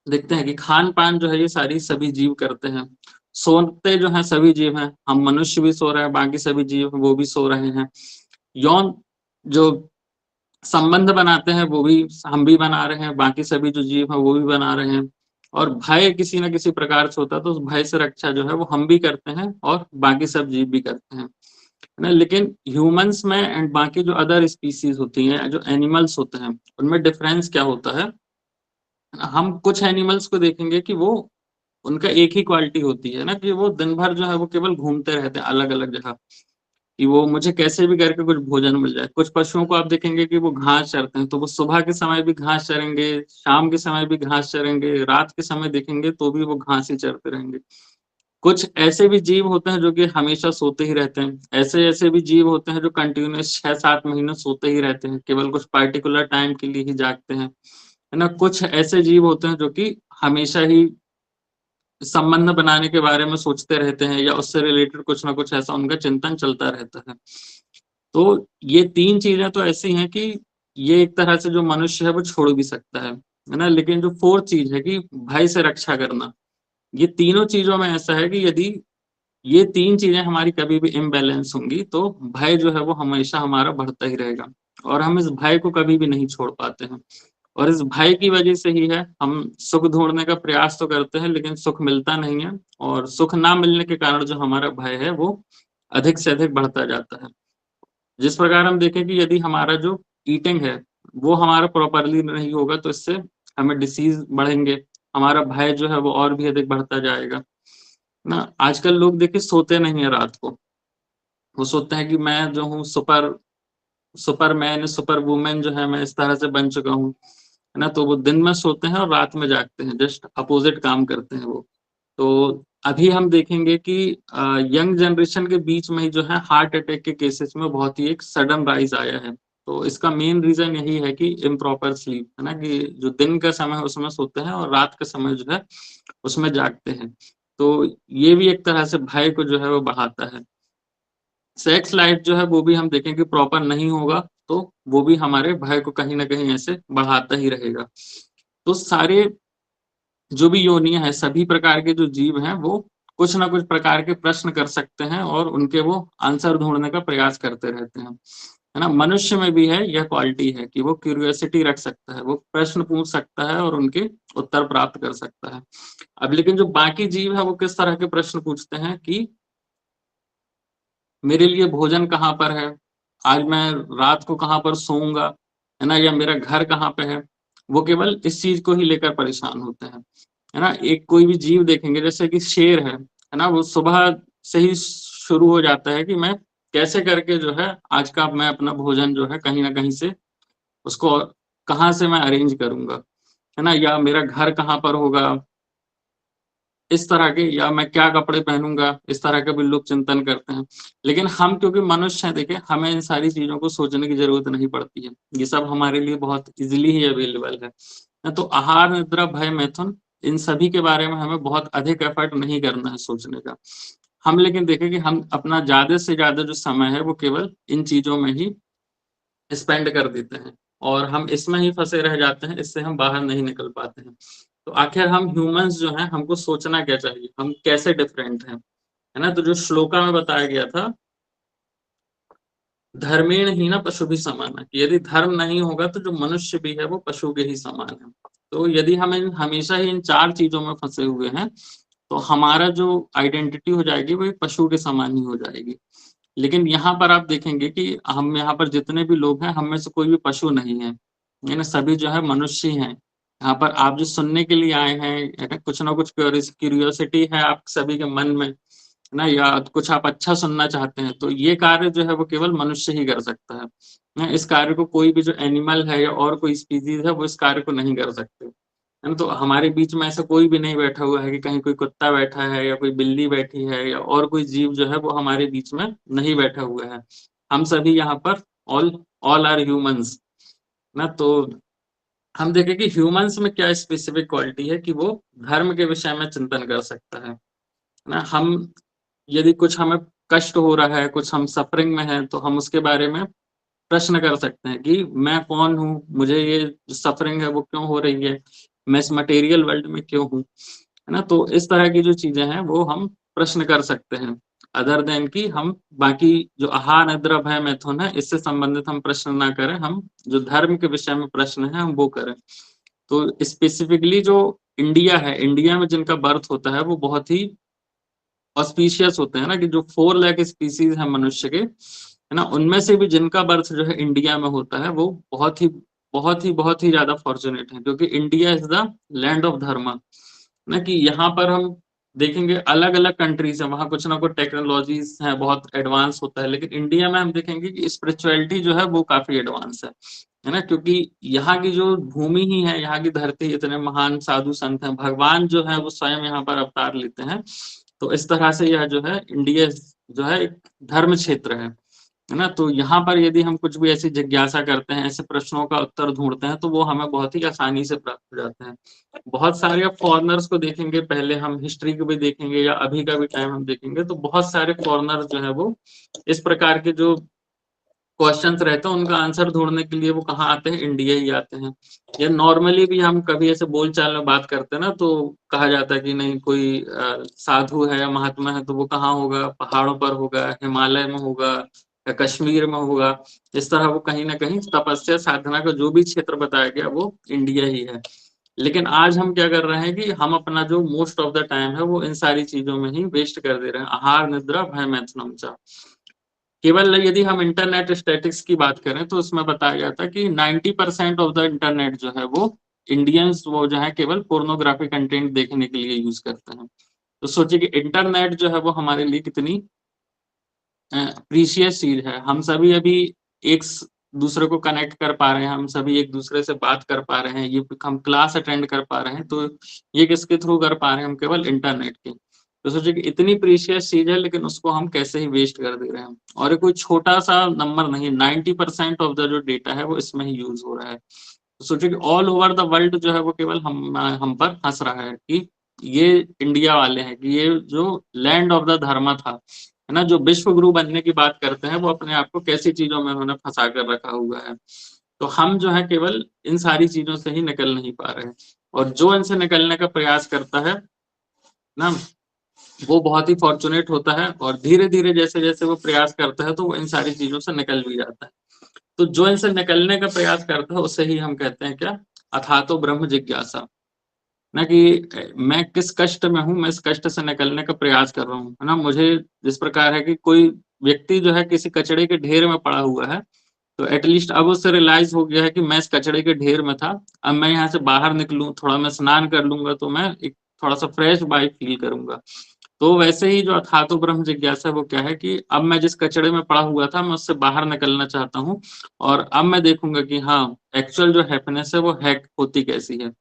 देखते हैं कि खान पान जो है ये सारी सभी जीव करते हैं। सोते जो है सभी जीव हैं, हम मनुष्य भी सो रहे हैं, बाकी सभी जीव वो भी सो रहे हैं। यौन जो संबंध बनाते हैं वो भी हम भी बना रहे हैं, बाकी सभी जो जीव हैं वो भी बना रहे हैं। और भय किसी न किसी प्रकार से होता है, तो उस भय से रक्षा जो है वो हम भी करते हैं और बाकी सब जीव भी करते हैं ना। लेकिन ह्यूमंस में एंड बाकी जो अदर स्पीसीज होती हैं, जो एनिमल्स होते हैं, उनमें डिफरेंस क्या होता है। हम कुछ एनिमल्स को देखेंगे कि वो उनका एक ही क्वालिटी होती है ना, कि वो दिन भर जो है वो केवल घूमते रहते हैं अलग अलग जगह, कि वो मुझे कैसे भी करके कुछ भोजन मिल जाए। कुछ पशुओं को आप देखेंगे कि वो घास चरते हैं, तो वो सुबह के समय भी घास चरेंगे, शाम के समय भी घास चरेंगे, रात के समय देखेंगे तो भी वो घास ही चरते रहेंगे। कुछ ऐसे भी जीव होते हैं जो कि हमेशा सोते ही रहते हैं, ऐसे ऐसे भी जीव होते हैं जो कंटिन्यूस 6-7 महीने सोते ही रहते हैं, केवल कुछ पर्टिकुलर टाइम के लिए ही जागते हैं, है ना। कुछ ऐसे जीव होते हैं जो कि हमेशा ही संबंध बनाने के बारे में सोचते रहते हैं, या उससे रिलेटेड कुछ ना कुछ ऐसा उनका चिंतन चलता रहता है। तो ये 3 चीजें तो ऐसी हैं कि ये एक तरह से जो मनुष्य है वो छोड़ भी सकता है ना? लेकिन जो 4th चीज है कि भय से रक्षा करना, ये तीनों चीजों में ऐसा है कि यदि ये 3 चीजें हमारी कभी भी इम्बैलेंस होंगी तो भय जो है वो हमेशा हमारा बढ़ता ही रहेगा, और हम इस भय को कभी भी नहीं छोड़ पाते हैं। और इस भय की वजह से ही है हम सुख ढूंढने का प्रयास तो करते हैं, लेकिन सुख मिलता नहीं है, और सुख ना मिलने के कारण जो हमारा भय है वो अधिक से अधिक बढ़ता जाता है। जिस प्रकार हम देखें कि यदि हमारा जो ईटिंग है वो हमारा प्रॉपरली नहीं होगा तो इससे हमें डिसीज बढ़ेंगे, हमारा भय जो है वो और भी अधिक बढ़ता जाएगा ना। आजकल लोग देखिए सोते नहीं है रात को, वो सोचते हैं कि मैं जो हूँ सुपरमैन सुपर वुमेन जो है मैं इस तरह से बन चुका हूँ, है ना। तो वो दिन में सोते हैं और रात में जागते हैं, जस्ट अपोजिट काम करते हैं वो। तो अभी हम देखेंगे कि यंग जनरेशन के बीच में ही जो है हार्ट अटैक के केसेस में बहुत ही एक सडन राइज आया है। तो इसका मेन रीजन यही है कि इम्प्रॉपर स्लीप, है ना, कि जो दिन का समय है उसमें सोते हैं और रात का समय जो है उसमें जागते हैं। तो ये भी एक तरह से भय को जो है वो बढ़ाता है। सेक्स लाइफ जो है वो भी हम देखें कि प्रॉपर नहीं होगा तो वो भी हमारे भय को कहीं ना कहीं ऐसे बढ़ाता ही रहेगा। तो सारे जो भी योनियां हैं, सभी प्रकार के जो जीव हैं वो कुछ ना कुछ प्रकार के प्रश्न कर सकते हैं और उनके वो आंसर ढूंढने का प्रयास करते रहते हैं, है ना। मनुष्य में भी है यह क्वालिटी है कि वो क्यूरियोसिटी रख सकता है, वो प्रश्न पूछ सकता है और उनके उत्तर प्राप्त कर सकता है। अब लेकिन जो बाकी जीव है वो किस तरह के प्रश्न पूछते हैं कि मेरे लिए भोजन कहाँ पर है, आज मैं रात को कहाँ पर सोऊंगा, है ना, या मेरा घर कहाँ पे है। वो केवल इस चीज को ही लेकर परेशान होते हैं, है ना। एक कोई भी जीव देखेंगे जैसे कि शेर है ना, वो सुबह से ही शुरू हो जाता है कि मैं कैसे करके जो है आज का मैं अपना भोजन जो है कहीं ना कहीं से उसको कहाँ से मैं अरेंज करूंगा, है ना, या मेरा घर कहाँ पर होगा, इस तरह के, या मैं क्या कपड़े पहनूंगा, इस तरह के भी लोग चिंतन करते हैं। लेकिन हम क्योंकि मनुष्य हैं, देखें हमें इन सारी चीजों को सोचने की जरूरत नहीं पड़ती है, ये सब हमारे लिए बहुत इजीली ही अवेलेबल है ना। तो आहार निद्रा भय मैथुन, इन सभी के बारे में हमें बहुत अधिक एफर्ट नहीं करना है सोचने का। हम लेकिन देखें कि हम अपना ज्यादा से ज्यादा जो समय है वो केवल इन चीजों में ही स्पेंड कर देते हैं, और हम इसमें ही फंसे रह जाते हैं, इससे हम बाहर नहीं निकल पाते हैं। तो आखिर हम ह्यूमंस जो हैं हमको सोचना क्या चाहिए, हम कैसे डिफरेंट हैं, है ना। तो जो श्लोका में बताया गया था, धर्मेण ही ना पशु भी समान है, कि यदि धर्म नहीं होगा तो जो मनुष्य भी है वो पशु के ही समान है। तो यदि हम हमेशा ही इन 4 चीजों में फंसे हुए हैं तो हमारा जो आइडेंटिटी हो जाएगी वो एक पशु के समान ही हो जाएगी। लेकिन यहाँ पर आप देखेंगे कि हम यहाँ पर जितने भी लोग हैं हम में से कोई भी पशु नहीं है, ये ना, सभी जो है मनुष्य ही हैं। यहाँ पर आप जो सुनने के लिए आए हैं, है ना, कुछ ना कुछ क्यूरियोसिटी है आप सभी के मन में, है ना, या कुछ आप अच्छा सुनना चाहते हैं, तो ये कार्य जो है वो केवल मनुष्य ही कर सकता है ना। इस कार्य को कोई भी जो एनिमल है या और कोई स्पीसीज है वो इस कार्य को नहीं कर सकते, है ना। तो हमारे बीच में ऐसा कोई भी नहीं बैठा हुआ है कि कहीं कोई कुत्ता बैठा है या कोई बिल्ली बैठी है या और कोई जीव जो है वो हमारे बीच में नहीं बैठा हुआ है। हम सभी यहाँ पर ऑल ऑल आर ह्यूमंस ना। तो हम देखें कि ह्यूमंस में क्या स्पेसिफिक क्वालिटी है कि वो धर्म के विषय में चिंतन कर सकता है ना। हम यदि कुछ हमें कष्ट हो रहा है, कुछ हम सफरिंग में हैं, तो हम उसके बारे में प्रश्न कर सकते हैं कि मैं कौन हूँ, मुझे ये जो सफरिंग है वो क्यों हो रही है, मैं इस मटेरियल वर्ल्ड में क्यों हूँ, है ना। तो इस तरह की जो चीजें हैं वो हम प्रश्न कर सकते हैं, अदर देन कि हम बाकी जो आहार निद्रा भय मैथुन है इससे संबंधित हम प्रश्न ना करें, हम जो धर्म के विषय में प्रश्न है हम वो करें। तो स्पेसिफिकली जो इंडिया है, इंडिया में जिनका बर्थ होता है वो बहुत ही ऑस्पिशियस होते हैं ना, कि जो 4 लाख स्पीसीज है मनुष्य के, है ना, उनमें से भी जिनका बर्थ जो है इंडिया में होता है वो बहुत ही ज्यादा फॉर्चुनेट है, क्योंकि India is the land of धर्म ना। कि यहाँ पर हम देखेंगे अलग अलग कंट्रीज है, वहाँ कुछ ना कुछ टेक्नोलॉजीज है, बहुत एडवांस होता है, लेकिन इंडिया में हम देखेंगे कि स्पिरिचुअलिटी जो है वो काफी एडवांस है ना। क्योंकि यहाँ की जो भूमि ही है, यहाँ की धरती, इतने महान साधु संत हैं, भगवान जो है वो स्वयं यहाँ पर अवतार लेते हैं। तो इस तरह से यह जो है इंडिया जो है एक धर्म क्षेत्र है है ना। तो यहाँ पर यदि हम कुछ भी ऐसी जिज्ञासा करते हैं, ऐसे प्रश्नों का उत्तर ढूंढते हैं, तो वो हमें बहुत ही आसानी से प्राप्त हो जाते हैं। बहुत सारे आप फॉरेनर्स को देखेंगे, पहले हम हिस्ट्री को भी देखेंगे या अभी का भी टाइम हम देखेंगे, तो बहुत सारे फॉरेनर जो है वो इस प्रकार के जो क्वेश्चंस रहते हैं उनका आंसर ढूंढने के लिए वो कहाँ आते हैं, इंडिया ही आते हैं। या नॉर्मली भी हम कभी ऐसे बोलचाल में बात करते हैं ना, तो कहा जाता है कि नहीं कोई साधु है या महात्मा है तो वो कहाँ होगा, पहाड़ों पर होगा, हिमालय में होगा या कश्मीर में होगा। इस तरह वो कहीं ना कहीं तपस्या साधना का जो भी क्षेत्र बताया गया वो इंडिया ही है। लेकिन आज हम क्या कर रहे हैं कि हम अपना जो मोस्ट ऑफ द टाइम है वो इन सारी चीजों में ही वेस्ट कर दे रहे हैं। आहार, निद्रा, भय, मैथुनम चा। केवल यदि हम इंटरनेट स्टैटिक्स की बात करें तो उसमें बताया गया था कि 90% ऑफ द इंटरनेट जो है वो इंडियंस वो जो है केवल पोर्नोग्राफी कंटेंट देखने के लिए यूज करते हैं। तो सोचिए कि इंटरनेट जो है वो हमारे लिए कितनी प्रीशियस चीज है। हम सभी अभी एक दूसरे को कनेक्ट कर पा रहे हैं, हम सभी एक दूसरे से बात कर पा रहे हैं, ये हम क्लास अटेंड कर पा रहे हैं, तो ये किसके थ्रू कर पा रहे हैं, हम केवल इंटरनेट के। तो सोचिए कि इतनी प्रीशियस चीज है लेकिन उसको हम कैसे ही वेस्ट कर दे रहे हैं। और ये कोई छोटा सा नंबर नहीं, 90% ऑफ द जो डेटा है वो इसमें ही यूज हो रहा है। तो सोचिए कि ऑल ओवर द वर्ल्ड जो है वो केवल हम पर हंस रहा है कि ये इंडिया वाले हैं, कि ये जो लैंड ऑफ द धर्म था, है ना, जो विश्व गुरु बनने की बात करते हैं, वो अपने आप को कैसी चीजों में उन्होंने फंसा कर रखा हुआ है। तो हम जो है केवल इन सारी चीजों से ही निकल नहीं पा रहे हैं। और जो इनसे निकलने का प्रयास करता है ना, वो बहुत ही फॉर्चुनेट होता है, और धीरे धीरे जैसे जैसे वो प्रयास करता है तो वो इन सारी चीजों से निकल भी जाता है। तो जो इनसे निकलने का प्रयास करता है उसे ही हम कहते हैं क्या, अथा तो ब्रह्म जिज्ञासा। ना कि मैं किस कष्ट में हूं, मैं इस कष्ट से निकलने का प्रयास कर रहा हूँ, है ना। मुझे जिस प्रकार है कि कोई व्यक्ति जो है किसी कचड़े के ढेर में पड़ा हुआ है, तो एटलीस्ट अब उससे रियलाइज हो गया है कि मैं इस कचड़े के ढेर में था, अब मैं यहाँ से बाहर निकलूं, थोड़ा मैं स्नान कर लूंगा तो मैं एक थोड़ा सा फ्रेश वाइब फील करूंगा। तो वैसे ही जो अथातो ब्रह्म जिज्ञासा है वो क्या है कि अब मैं जिस कचड़े में पड़ा हुआ था मैं उससे बाहर निकलना चाहता हूँ, और अब मैं देखूंगा कि हाँ एक्चुअल जो हैप्पीनेस है वो है होती कैसी है।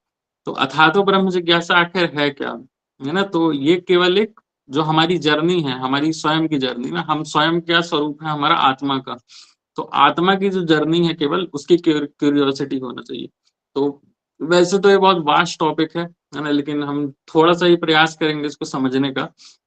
तो अथातो ब्रह्म जिज्ञासा आखिर है क्या, है ना। तो ये केवल एक जो हमारी जर्नी है, हमारी स्वयं की जर्नी ना, हम स्वयं क्या स्वरूप है हमारा आत्मा का, तो आत्मा की जो जर्नी है केवल उसकी क्यूरियोसिटी होना चाहिए। तो वैसे तो ये बहुत वास्ट टॉपिक है ना, लेकिन हम थोड़ा सा ही प्रयास करेंगे इसको समझने का।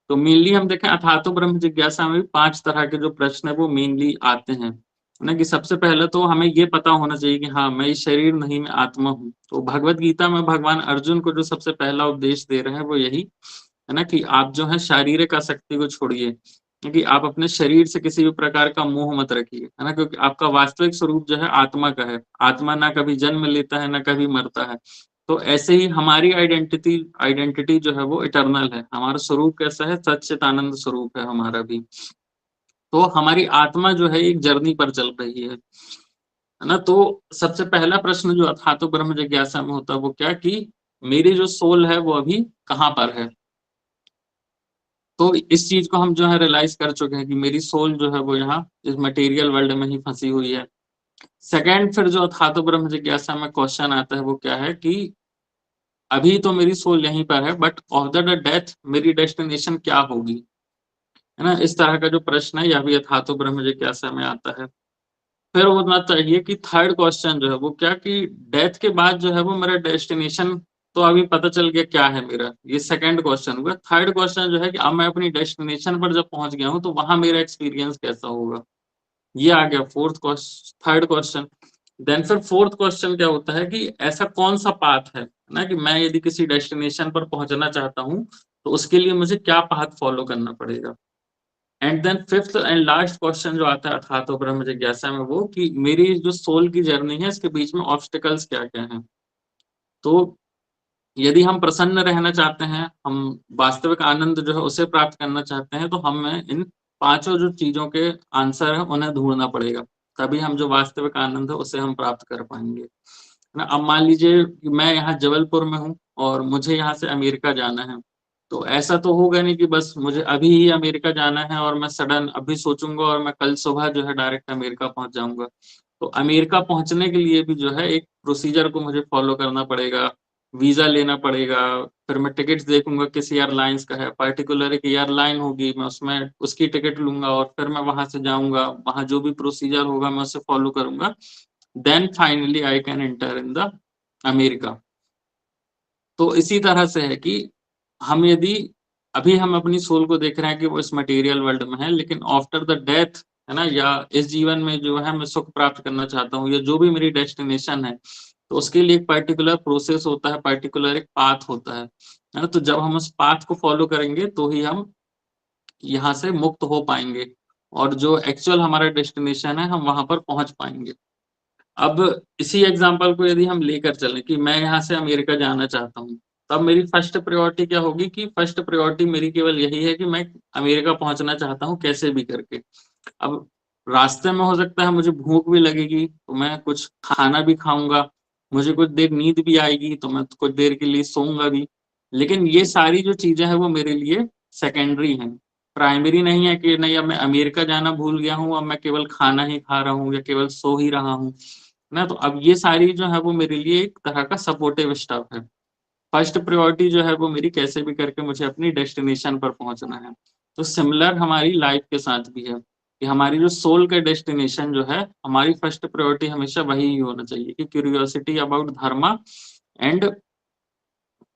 तो मेनली हम देखें अथातो ब्रह्म जिज्ञासा में भी 5 तरह के जो प्रश्न है वो मेनली आते हैं, है ना। कि सबसे पहले तो हमें ये पता होना चाहिए कि हाँ मैं शरीर नहीं, मैं आत्मा हूँ। तो भगवत गीता में भगवान अर्जुन को जो सबसे पहला उपदेश दे रहे हैं वो यही है ना, कि आप जो है शारीरिक आसक्ति को छोड़िए, कि आप अपने शरीर से किसी भी प्रकार का मोह मत रखिए, है ना। क्योंकि आपका वास्तविक स्वरूप जो है आत्मा का है, आत्मा ना कभी जन्म लेता है ना कभी मरता है। तो ऐसे ही हमारी आइडेंटिटी आइडेंटिटी जो है वो इटर्नल है, हमारा स्वरूप कैसा है, सच्चित आनंद स्वरूप है हमारा भी। तो हमारी आत्मा जो है एक जर्नी पर चल रही है ना। तो सबसे पहला प्रश्न जो अथातो ब्रह्म जिज्ञासा में होता है वो क्या, कि मेरी जो सोल है वो अभी कहाँ पर है। तो इस चीज को हम जो है रियलाइज कर चुके हैं कि मेरी सोल जो है वो यहाँ इस मटेरियल वर्ल्ड में ही फंसी हुई है। सेकंड फिर जो अथातो ब्रह्म जिज्ञासा में क्वेश्चन आता है वो क्या है, कि अभी तो मेरी सोल यहीं पर है, बट आफ्टर द डेथ मेरी डेस्टिनेशन क्या होगी, है ना। इस तरह का जो प्रश्न है यह भी अथातो ब्रह्म जिज्ञासा में आता है। फिर होना चाहिए कि थर्ड क्वेश्चन जो है वो क्या, कि डेथ के बाद जो है वो मेरा डेस्टिनेशन तो अभी पता चल गया क्या है मेरा, ये सेकंड क्वेश्चन हुआ। थर्ड क्वेश्चन जो है कि अब मैं अपनी डेस्टिनेशन पर जब पहुंच गया हूं तो वहां मेरा एक्सपीरियंस कैसा होगा, ये आ गया थर्ड क्वेश्चन। देन फिर फोर्थ क्वेश्चन क्या होता है, कि ऐसा कौन सा पाथ है ना, कि मैं यदि किसी डेस्टिनेशन पर पहुंचना चाहता हूँ तो उसके लिए मुझे क्या पाथ फॉलो करना पड़ेगा। And then fifth and last question जो आता है अथातो ब्रह्म जिज्ञासा में वो, कि मेरी जो सोल की जर्नी है इसके बीच में ऑब्स्टिकल्स क्या क्या हैं। तो यदि हम प्रसन्न रहना चाहते हैं, हम वास्तविक आनंद जो है उसे प्राप्त करना चाहते हैं, तो हमें इन पांचों जो चीजों के आंसर है उन्हें ढूंढना पड़ेगा, तभी हम जो वास्तविक आनंद है उसे हम प्राप्त कर पाएंगे ना। अब मान लीजिए कि मैं यहाँ जबलपुर में हूँ और मुझे यहाँ से अमेरिका जाना है, तो ऐसा तो होगा नहीं कि बस मुझे अभी ही अमेरिका जाना है और मैं सडन अभी सोचूंगा और मैं कल सुबह जो है डायरेक्ट अमेरिका पहुंच जाऊंगा। तो अमेरिका पहुंचने के लिए भी जो है एक प्रोसीजर को मुझे फॉलो करना पड़ेगा। वीजा लेना पड़ेगा, फिर मैं टिकट्स देखूंगा किस एयरलाइंस का है, पर्टिकुलर एक एयरलाइन होगी, मैं उसमें उसकी टिकट लूंगा और फिर मैं वहां से जाऊंगा, वहां जो भी प्रोसीजर होगा मैं उसे फॉलो करूंगा, then finally I can enter in the America. तो इसी तरह से है कि हम यदि अभी हम अपनी सोल को देख रहे हैं कि वो इस मटेरियल वर्ल्ड में है, लेकिन आफ्टर द डेथ, है ना, या इस जीवन में जो है मैं सुख प्राप्त करना चाहता हूँ या जो भी मेरी डेस्टिनेशन है, तो उसके लिए एक पर्टिकुलर प्रोसेस होता है, पर्टिकुलर एक पाथ होता है ना। तो जब हम उस पाथ को फॉलो करेंगे तो ही हम यहाँ से मुक्त हो पाएंगे और जो एक्चुअल हमारा डेस्टिनेशन है हम वहां पर पहुंच पाएंगे। अब इसी एग्जांपल को यदि हम लेकर चलें कि मैं यहाँ से अमेरिका जाना चाहता हूँ, तब मेरी फर्स्ट प्रायोरिटी क्या होगी कि फर्स्ट प्रायोरिटी मेरी केवल यही है कि मैं अमेरिका पहुंचना चाहता हूँ कैसे भी करके। अब रास्ते में हो सकता है मुझे भूख भी लगेगी तो मैं कुछ खाना भी खाऊंगा, मुझे कुछ देर नींद भी आएगी तो मैं कुछ देर के लिए सोऊंगा भी, लेकिन ये सारी जो चीजें हैं वो मेरे लिए सेकेंडरी हैं, प्राइमरी नहीं है कि नहीं अब मैं अमेरिका जाना भूल गया हूँ, अब मैं केवल खाना ही खा रहा हूँ या केवल सो ही रहा हूँ ना। तो अब ये सारी जो है वो मेरे लिए एक तरह का सपोर्टिव स्टफ है। फर्स्ट प्रायोरिटी जो है वो मेरी कैसे भी करके मुझे अपनी डेस्टिनेशन पर पहुंचना है। तो सिमिलर हमारी लाइफ के साथ भी है कि हमारी जो सोल का डेस्टिनेशन जो है, हमारी फर्स्ट प्रायोरिटी हमेशा वही ही होना चाहिए कि क्यूरियोसिटी अबाउट धर्मा एंड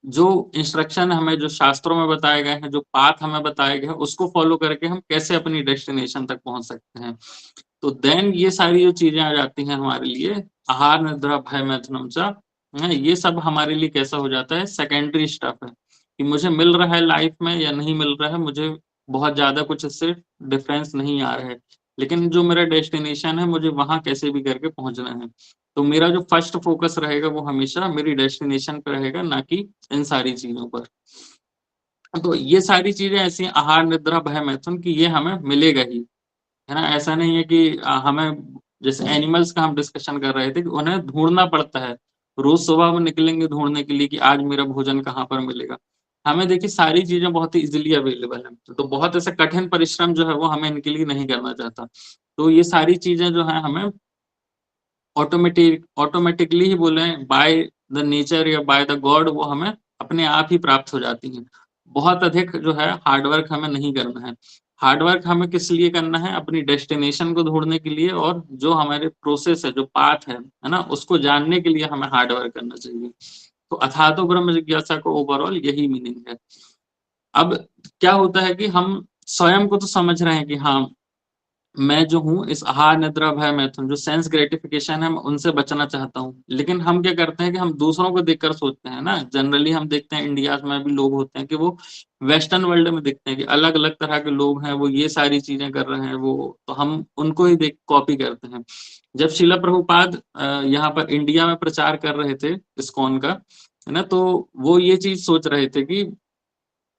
जो इंस्ट्रक्शन हमें जो शास्त्रों में बताए गए हैं, जो पाथ हमें बताए गए हैं, उसको फॉलो करके हम कैसे अपनी डेस्टिनेशन तक पहुंच सकते हैं। तो देन ये सारी जो चीजें आ जाती हैं हमारे लिए, आहार निद्रा भय मैथुनम च, ये सब हमारे लिए कैसा हो जाता है, सेकेंडरी स्टफ है कि मुझे मिल रहा है लाइफ में या नहीं मिल रहा है, मुझे बहुत ज्यादा कुछ इससे डिफरेंस नहीं आ रहा है, लेकिन जो मेरा डेस्टिनेशन है मुझे वहां कैसे भी करके पहुंचना है। तो मेरा जो फर्स्ट फोकस रहेगा वो हमेशा मेरी डेस्टिनेशन पर रहेगा, ना कि इन सारी चीजों पर। तो ये सारी चीजें ऐसी हैं, आहार निद्रा भय मैथुन, की ये हमें मिलेगा ही, है ना। ऐसा नहीं है कि हमें, जैसे एनिमल्स का हम डिस्कशन कर रहे थे कि उन्हें ढूंढना पड़ता है, रोज सुबह वो निकलेंगे ढूंढने के लिए कि आज मेरा भोजन कहाँ पर मिलेगा। हमें देखिए सारी चीजें बहुत ही इजिली अवेलेबल है, तो बहुत ऐसा कठिन परिश्रम जो है वो हमें इनके लिए नहीं करना चाहता। तो ये सारी चीजें जो है हमें ऑटोमेटिकली ही बोले बाय द नेचर या बाय द गॉड, वो हमें अपने आप ही प्राप्त हो जाती हैं। बहुत अधिक जो है हार्डवर्क हमें नहीं करना है। हार्डवर्क हमें किस लिए करना है, अपनी डेस्टिनेशन को ढूंढने के लिए, और जो हमारे प्रोसेस है, जो पाथ है ना, उसको जानने के लिए हमें हार्डवर्क करना चाहिए। तो अथातो तो ब्रह्म जिज्ञासा को ओवरऑल यही मीनिंग है। अब क्या होता है कि हम स्वयं को तो समझ रहे हैं कि हाँ, मैं जो हूँ इस आहार निद्रा भय मैथुन, जो सेंस ग्रेटिफिकेशन है, मैं उनसे बचना चाहता हूँ। लेकिन हम क्या करते हैं कि हम दूसरों को देखकर सोचते हैं ना, जनरली हम देखते हैं इंडिया में भी लोग होते हैं कि वो वेस्टर्न वर्ल्ड में देखते हैं कि अलग अलग तरह के लोग हैं, वो ये सारी चीजें कर रहे हैं, वो तो हम उनको ही देख कॉपी करते हैं। जब शिला प्रभुपाद यहाँ पर इंडिया में प्रचार कर रहे थे इस्कॉन का, है ना, तो वो ये चीज सोच रहे थे कि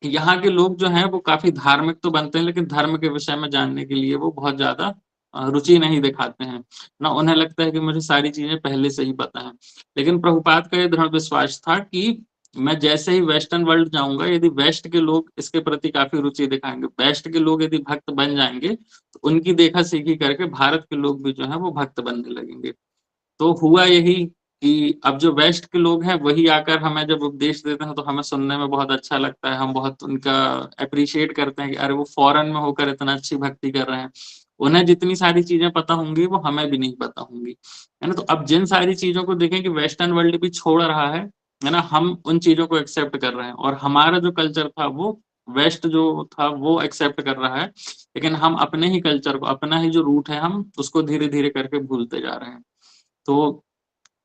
यहाँ के लोग जो हैं वो काफी धार्मिक तो बनते हैं, लेकिन धर्म के विषय में जानने के लिए वो बहुत ज्यादा रुचि नहीं दिखाते हैं ना। उन्हें लगता है कि मुझे सारी चीजें पहले से ही पता है। लेकिन प्रभुपाद का ये दृढ़ विश्वास था कि मैं जैसे ही वेस्टर्न वर्ल्ड जाऊंगा, यदि वेस्ट के लोग इसके प्रति काफी रुचि दिखाएंगे, वेस्ट के लोग यदि भक्त बन जाएंगे, तो उनकी देखा सीखी करके भारत के लोग भी जो है वो भक्त बनने लगेंगे। तो हुआ यही कि अब जो वेस्ट के लोग हैं वही आकर हमें जब उपदेश देते हैं तो हमें सुनने में बहुत अच्छा लगता है, हम बहुत उनका अप्रिशिएट करते हैं कि अरे वो फॉरेन में होकर इतना अच्छी भक्ति कर रहे हैं। उन्हें जितनी सारी चीजें पता होंगी वो हमें भी नहीं पता होंगी, है ना। तो अब जिन सारी चीजों को देखें कि वेस्टर्न वर्ल्ड भी छोड़ रहा है ना, हम उन चीजों को एक्सेप्ट कर रहे हैं, और हमारा जो कल्चर था वो वेस्ट जो था वो एक्सेप्ट कर रहा है, लेकिन हम अपने ही कल्चर को, अपना ही जो रूट है, हम उसको धीरे धीरे करके भूलते जा रहे हैं। तो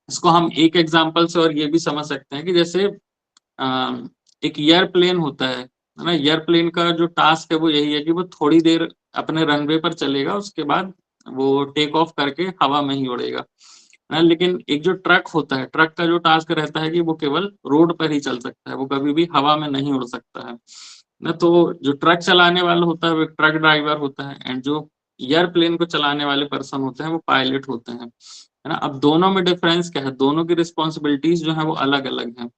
इसको हम एक एग्जांपल से और ये भी समझ सकते हैं कि जैसे एक एयरप्लेन होता है ना, एयरप्लेन का जो टास्क है वो यही है कि वो थोड़ी देर अपने रनवे पर चलेगा, उसके बाद वो टेक ऑफ करके हवा में ही उड़ेगा ना। लेकिन एक जो ट्रक होता है, ट्रक का जो टास्क रहता है कि वो केवल रोड पर ही चल सकता है, वो कभी भी हवा में नहीं उड़ सकता है ना। तो जो ट्रक चलाने वाला होता है वो एक ट्रक ड्राइवर होता है, एंड जो एयरप्लेन को चलाने वाले पर्सन होते हैं वो पायलट होते हैं, है ना। अब दोनों में डिफरेंस क्या है, दोनों की रिस्पॉन्सिबिलिटीज जो है वो अलग अलग है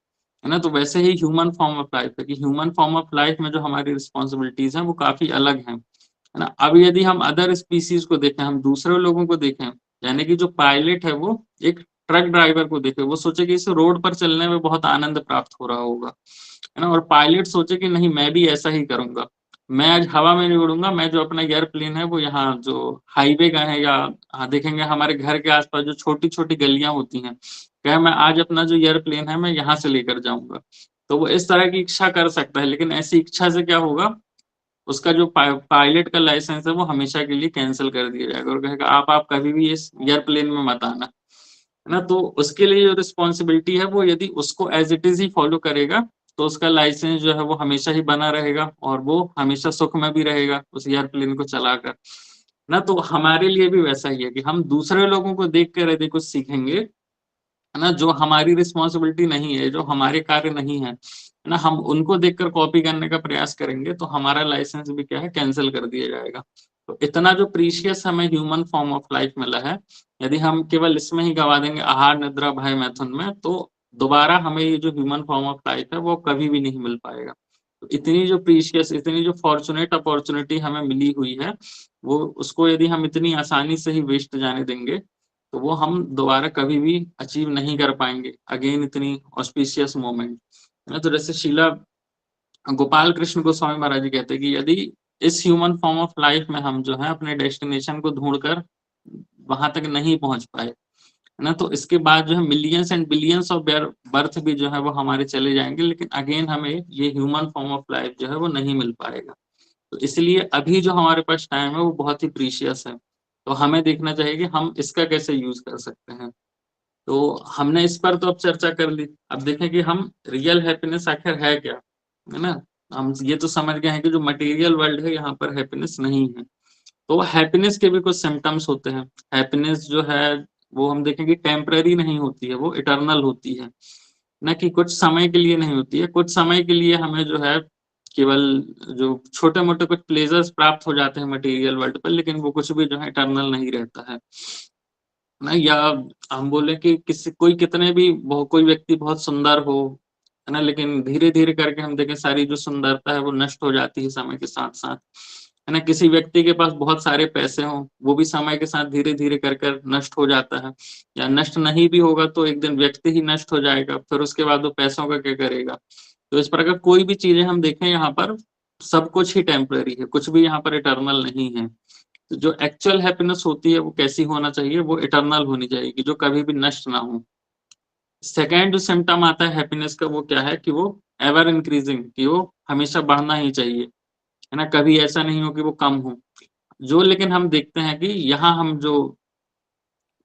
ना। तो वैसे ही ह्यूमन फॉर्म ऑफ लाइफ है कि ह्यूमन फॉर्म ऑफ लाइफ में जो हमारी रिस्पॉन्सिबिलिटीज हैं वो काफी अलग हैं, है ना। अब यदि हम अदर स्पीसीज को देखें, हम दूसरे लोगों को देखें, यानी कि जो पायलट है वो एक ट्रक ड्राइवर को देखे, वो सोचे कि इसे रोड पर चलने में बहुत आनंद प्राप्त हो रहा होगा, है ना। और पायलट सोचे कि नहीं, मैं भी ऐसा ही करूंगा, मैं आज हवा में नहीं उड़ूंगा, मैं जो अपना एयरप्लेन है वो यहाँ जो हाईवे का है, या देखेंगे हमारे घर के आसपास जो छोटी छोटी गलियां होती हैं, क्या मैं आज अपना जो एयरप्लेन है मैं यहाँ से लेकर जाऊंगा। तो वो इस तरह की इच्छा कर सकता है, लेकिन ऐसी इच्छा से क्या होगा, उसका जो पायलट का लाइसेंस है वो हमेशा के लिए कैंसिल कर दिया जाएगा, और कहेगा आप कभी भी इस एयरप्लेन में मत आना, है ना। तो उसके लिए जो रिस्पॉन्सिबिलिटी है वो यदि उसको एज इट इज ही फॉलो करेगा, तो उसका लाइसेंस जो है वो हमेशा ही बना रहेगा, और वो हमेशा सुख में भी रहेगा उस एयरप्लेन को चलाकर, ना। तो हमारे लिए भी वैसा ही है कि हम दूसरे लोगों को देख कर यदि कुछ सीखेंगे, है ना, जो हमारी रिस्पॉन्सिबिलिटी नहीं है, जो हमारे कार्य नहीं है ना, हम उनको देखकर कॉपी करने का प्रयास करेंगे, तो हमारा लाइसेंस भी क्या है, कैंसिल कर दिया जाएगा। तो इतना जो प्रीशियस हमें ह्यूमन फॉर्म ऑफ लाइफ मिला है, यदि हम केवल इसमें ही गवा देंगे, आहार निद्रा भय मैथुन में, तो दोबारा हमें ये जो ह्यूमन फॉर्म ऑफ लाइफ है वो कभी भी नहीं मिल पाएगा। तो इतनी जो प्रीशियस, इतनी जो फॉर्चुनेट अपॉर्चुनिटी हमें मिली हुई है, वो उसको यदि हम इतनी आसानी से ही वेस्ट जाने देंगे, तो वो हम दोबारा कभी भी अचीव नहीं कर पाएंगे अगेन, इतनी ऑस्पिशियस मोमेंट, है ना। तो जैसे शिला गोपाल कृष्ण गोस्वामी महाराज जी कहते हैं कि यदि इस ह्यूमन फॉर्म ऑफ लाइफ में हम जो है अपने डेस्टिनेशन को ढूंढकर वहां तक नहीं पहुंच पाए, है ना, तो इसके बाद जो है millions and billions of birth भी जो है वो हमारे चले जाएंगे, लेकिन अगेन हमें ये ह्यूमन फॉर्म ऑफ लाइफ जो है वो नहीं मिल पाएगा। तो इसलिए अभी जो हमारे पास टाइम है वो बहुत ही प्रीशियस है, तो हमें देखना चाहिए कि हम इसका कैसे यूज कर सकते हैं। तो हमने इस पर तो अब चर्चा कर ली, अब देखें कि हम रियल हैप्पीनेस आखिर है क्या, है ना। हम ये तो समझ गए हैं कि जो मटेरियल वर्ल्ड है यहाँ पर हैप्पीनेस नहीं है। तो हैप्पीनेस के भी कुछ सिम्टम्स होते हैं। हैप्पीनेस जो है वो हम देखें कि टेम्पररी नहीं होती है, वो इटर्नल होती है, ना कि कुछ समय के लिए नहीं होती है। कुछ समय के लिए हमें जो है केवल जो छोटे मोटे कुछ प्लेजर्स प्राप्त हो जाते हैं मटेरियल वर्ल्ड पर, लेकिन वो कुछ भी जो है इटर्नल नहीं रहता है ना। या हम बोले कि किसी कोई कितने भी कोई व्यक्ति बहुत सुंदर हो, है ना, लेकिन धीरे धीरे करके हम देखें सारी जो सुंदरता है वो नष्ट हो जाती है समय के साथ साथ, है ना। किसी व्यक्ति के पास बहुत सारे पैसे हों, वो भी समय के साथ धीरे धीरे कर कर नष्ट हो जाता है, या नष्ट नहीं भी होगा तो एक दिन व्यक्ति ही नष्ट हो जाएगा, फिर उसके बाद वो पैसों का क्या करेगा। तो इस प्रकार कोई भी चीजें हम देखें यहाँ पर सब कुछ ही टेम्पररी है, कुछ भी यहाँ पर इटर्नल नहीं है। तो जो एक्चुअल हैप्पीनेस होती है वो कैसी होना चाहिए, वो इटर्नल होनी चाहिए, कि जो कभी भी नष्ट ना हो। सेकेंड जो सिम्टम आता है हैप्पीनेस का, वो क्या है कि वो एवर इंक्रीजिंग, कि वो हमेशा बढ़ना ही चाहिए, है ना, कभी ऐसा नहीं हो कि वो कम हो। जो लेकिन हम देखते हैं कि यहाँ हम जो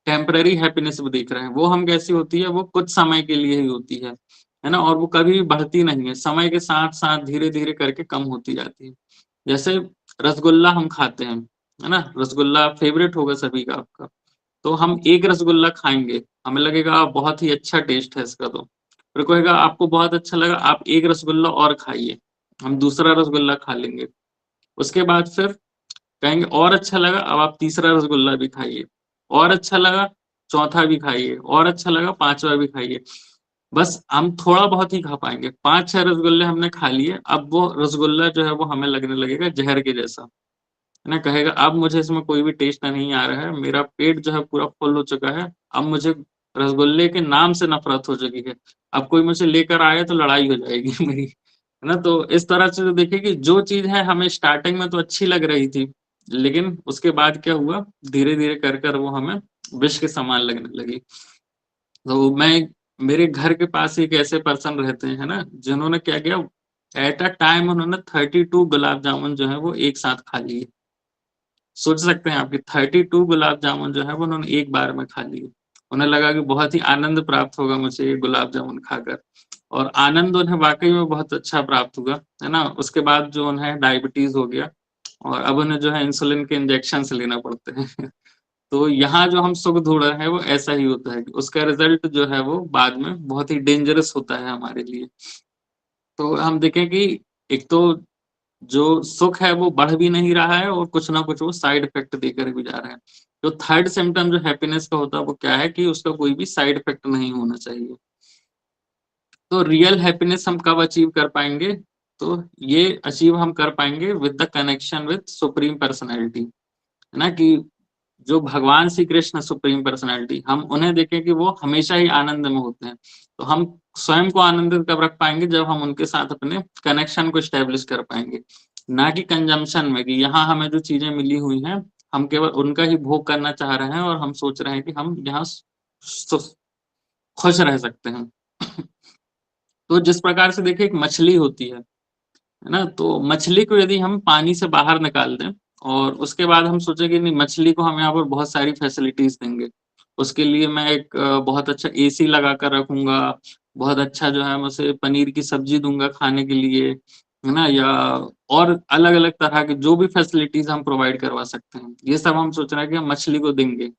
टेम्पररी हैप्पीनेस वो देख रहे हैं, वो हम कैसी होती है, वो कुछ समय के लिए ही होती है ना, और वो कभी भी बढ़ती नहीं है, समय के साथ साथ धीरे धीरे करके कम होती जाती है। जैसे रसगुल्ला हम खाते हैं, है ना, रसगुल्ला फेवरेट होगा सभी का आपका, तो हम एक रसगुल्ला खाएंगे, हमें लगेगा बहुत ही अच्छा टेस्ट है इसका, तो फिर कहेगा आपको बहुत अच्छा लगा, आप एक रसगुल्ला और खाइए, हम दूसरा रसगुल्ला खा लेंगे। उसके बाद फिर कहेंगे और अच्छा लगा, अब आप तीसरा रसगुल्ला भी खाइए, और अच्छा लगा चौथा भी खाइए, और अच्छा लगा पांचवा भी खाइए। बस हम थोड़ा बहुत ही खा पाएंगे, 5-6 रसगुल्ले हमने खा लिए, अब वो रसगुल्ला जो है वो हमें लगने लगेगा जहर के जैसा, है ना। कहेगा अब मुझे इसमें कोई भी टेस्ट नहीं आ रहा है, मेरा पेट जो है पूरा फुल हो चुका है, अब मुझे रसगुल्ले के नाम से नफरत हो चुकी है, अब कोई मुझे लेकर आए तो लड़ाई हो जाएगी मेरी, है ना। तो इस तरह से जो देखिए कि जो चीज है हमें स्टार्टिंग में तो अच्छी लग रही थी, लेकिन उसके बाद क्या हुआ, धीरे धीरे कर कर वो हमें विष के समान लगने लगी। तो मैं मेरे घर के पास एक ऐसे पर्सन रहते हैं, है ना, जिन्होंने क्या किया, एट अ टाइम उन्होंने 32 गुलाब जामुन जो है वो एक साथ खा लिए। सोच सकते हैं आपकी 32 गुलाब जामुन जो है वो उन्होंने एक बार में खा लिए। उन्हें लगा कि बहुत ही आनंद प्राप्त होगा मुझे ये गुलाब जामुन खाकर, और आनंद उन्हें वाकई में बहुत अच्छा प्राप्त हुआ, है ना। उसके बाद जो उन्हें डायबिटीज हो गया, और अब उन्हें जो है इंसुलिन के इंजेक्शन लेना पड़ते हैं तो यहाँ जो हम सुख ढूंढ रहे हैं वो ऐसा ही होता है कि उसका रिजल्ट जो है वो बाद में बहुत ही डेंजरस होता है हमारे लिए। तो हम देखें कि एक तो जो सुख है वो बढ़ भी नहीं रहा है, और कुछ ना कुछ वो साइड इफेक्ट देकर भी जा रहा है। जो थर्ड सिम्टम जो हैप्पीनेस का होता है वो क्या है, कि उसका कोई भी साइड इफेक्ट नहीं होना चाहिए। तो रियल हैप्पीनेस हम कब अचीव कर पाएंगे, तो ये अचीव हम कर पाएंगे with the connection with supreme personality, है ना, कि जो भगवान श्री कृष्ण सुप्रीम पर्सनैलिटी, हम उन्हें देखें कि वो हमेशा ही आनंद में होते हैं, तो हम स्वयं को आनंदित कब रख पाएंगे, जब हम उनके साथ अपने कनेक्शन को स्टेब्लिश कर पाएंगे, ना कि कंजम्पशन में, कि यहाँ हमें जो चीजें मिली हुई हैं हम केवल उनका ही भोग करना चाह रहे हैं और हम सोच रहे हैं कि हम यहाँ खुश रह सकते हैं। तो जिस प्रकार से देखिए एक मछली होती है ना, तो मछली को यदि हम पानी से बाहर निकाल दें और उसके बाद हम सोचें कि नहीं, मछली को हम यहाँ पर बहुत सारी फैसिलिटीज देंगे, उसके लिए मैं एक बहुत अच्छा एसी लगा कर रखूंगा, बहुत अच्छा जो है मैं उसे पनीर की सब्जी दूंगा खाने के लिए, है ना, या और अलग अलग तरह के जो भी फैसिलिटीज हम प्रोवाइड करवा सकते हैं, ये सब हम सोच रहे हैं कि हम मछली को देंगे।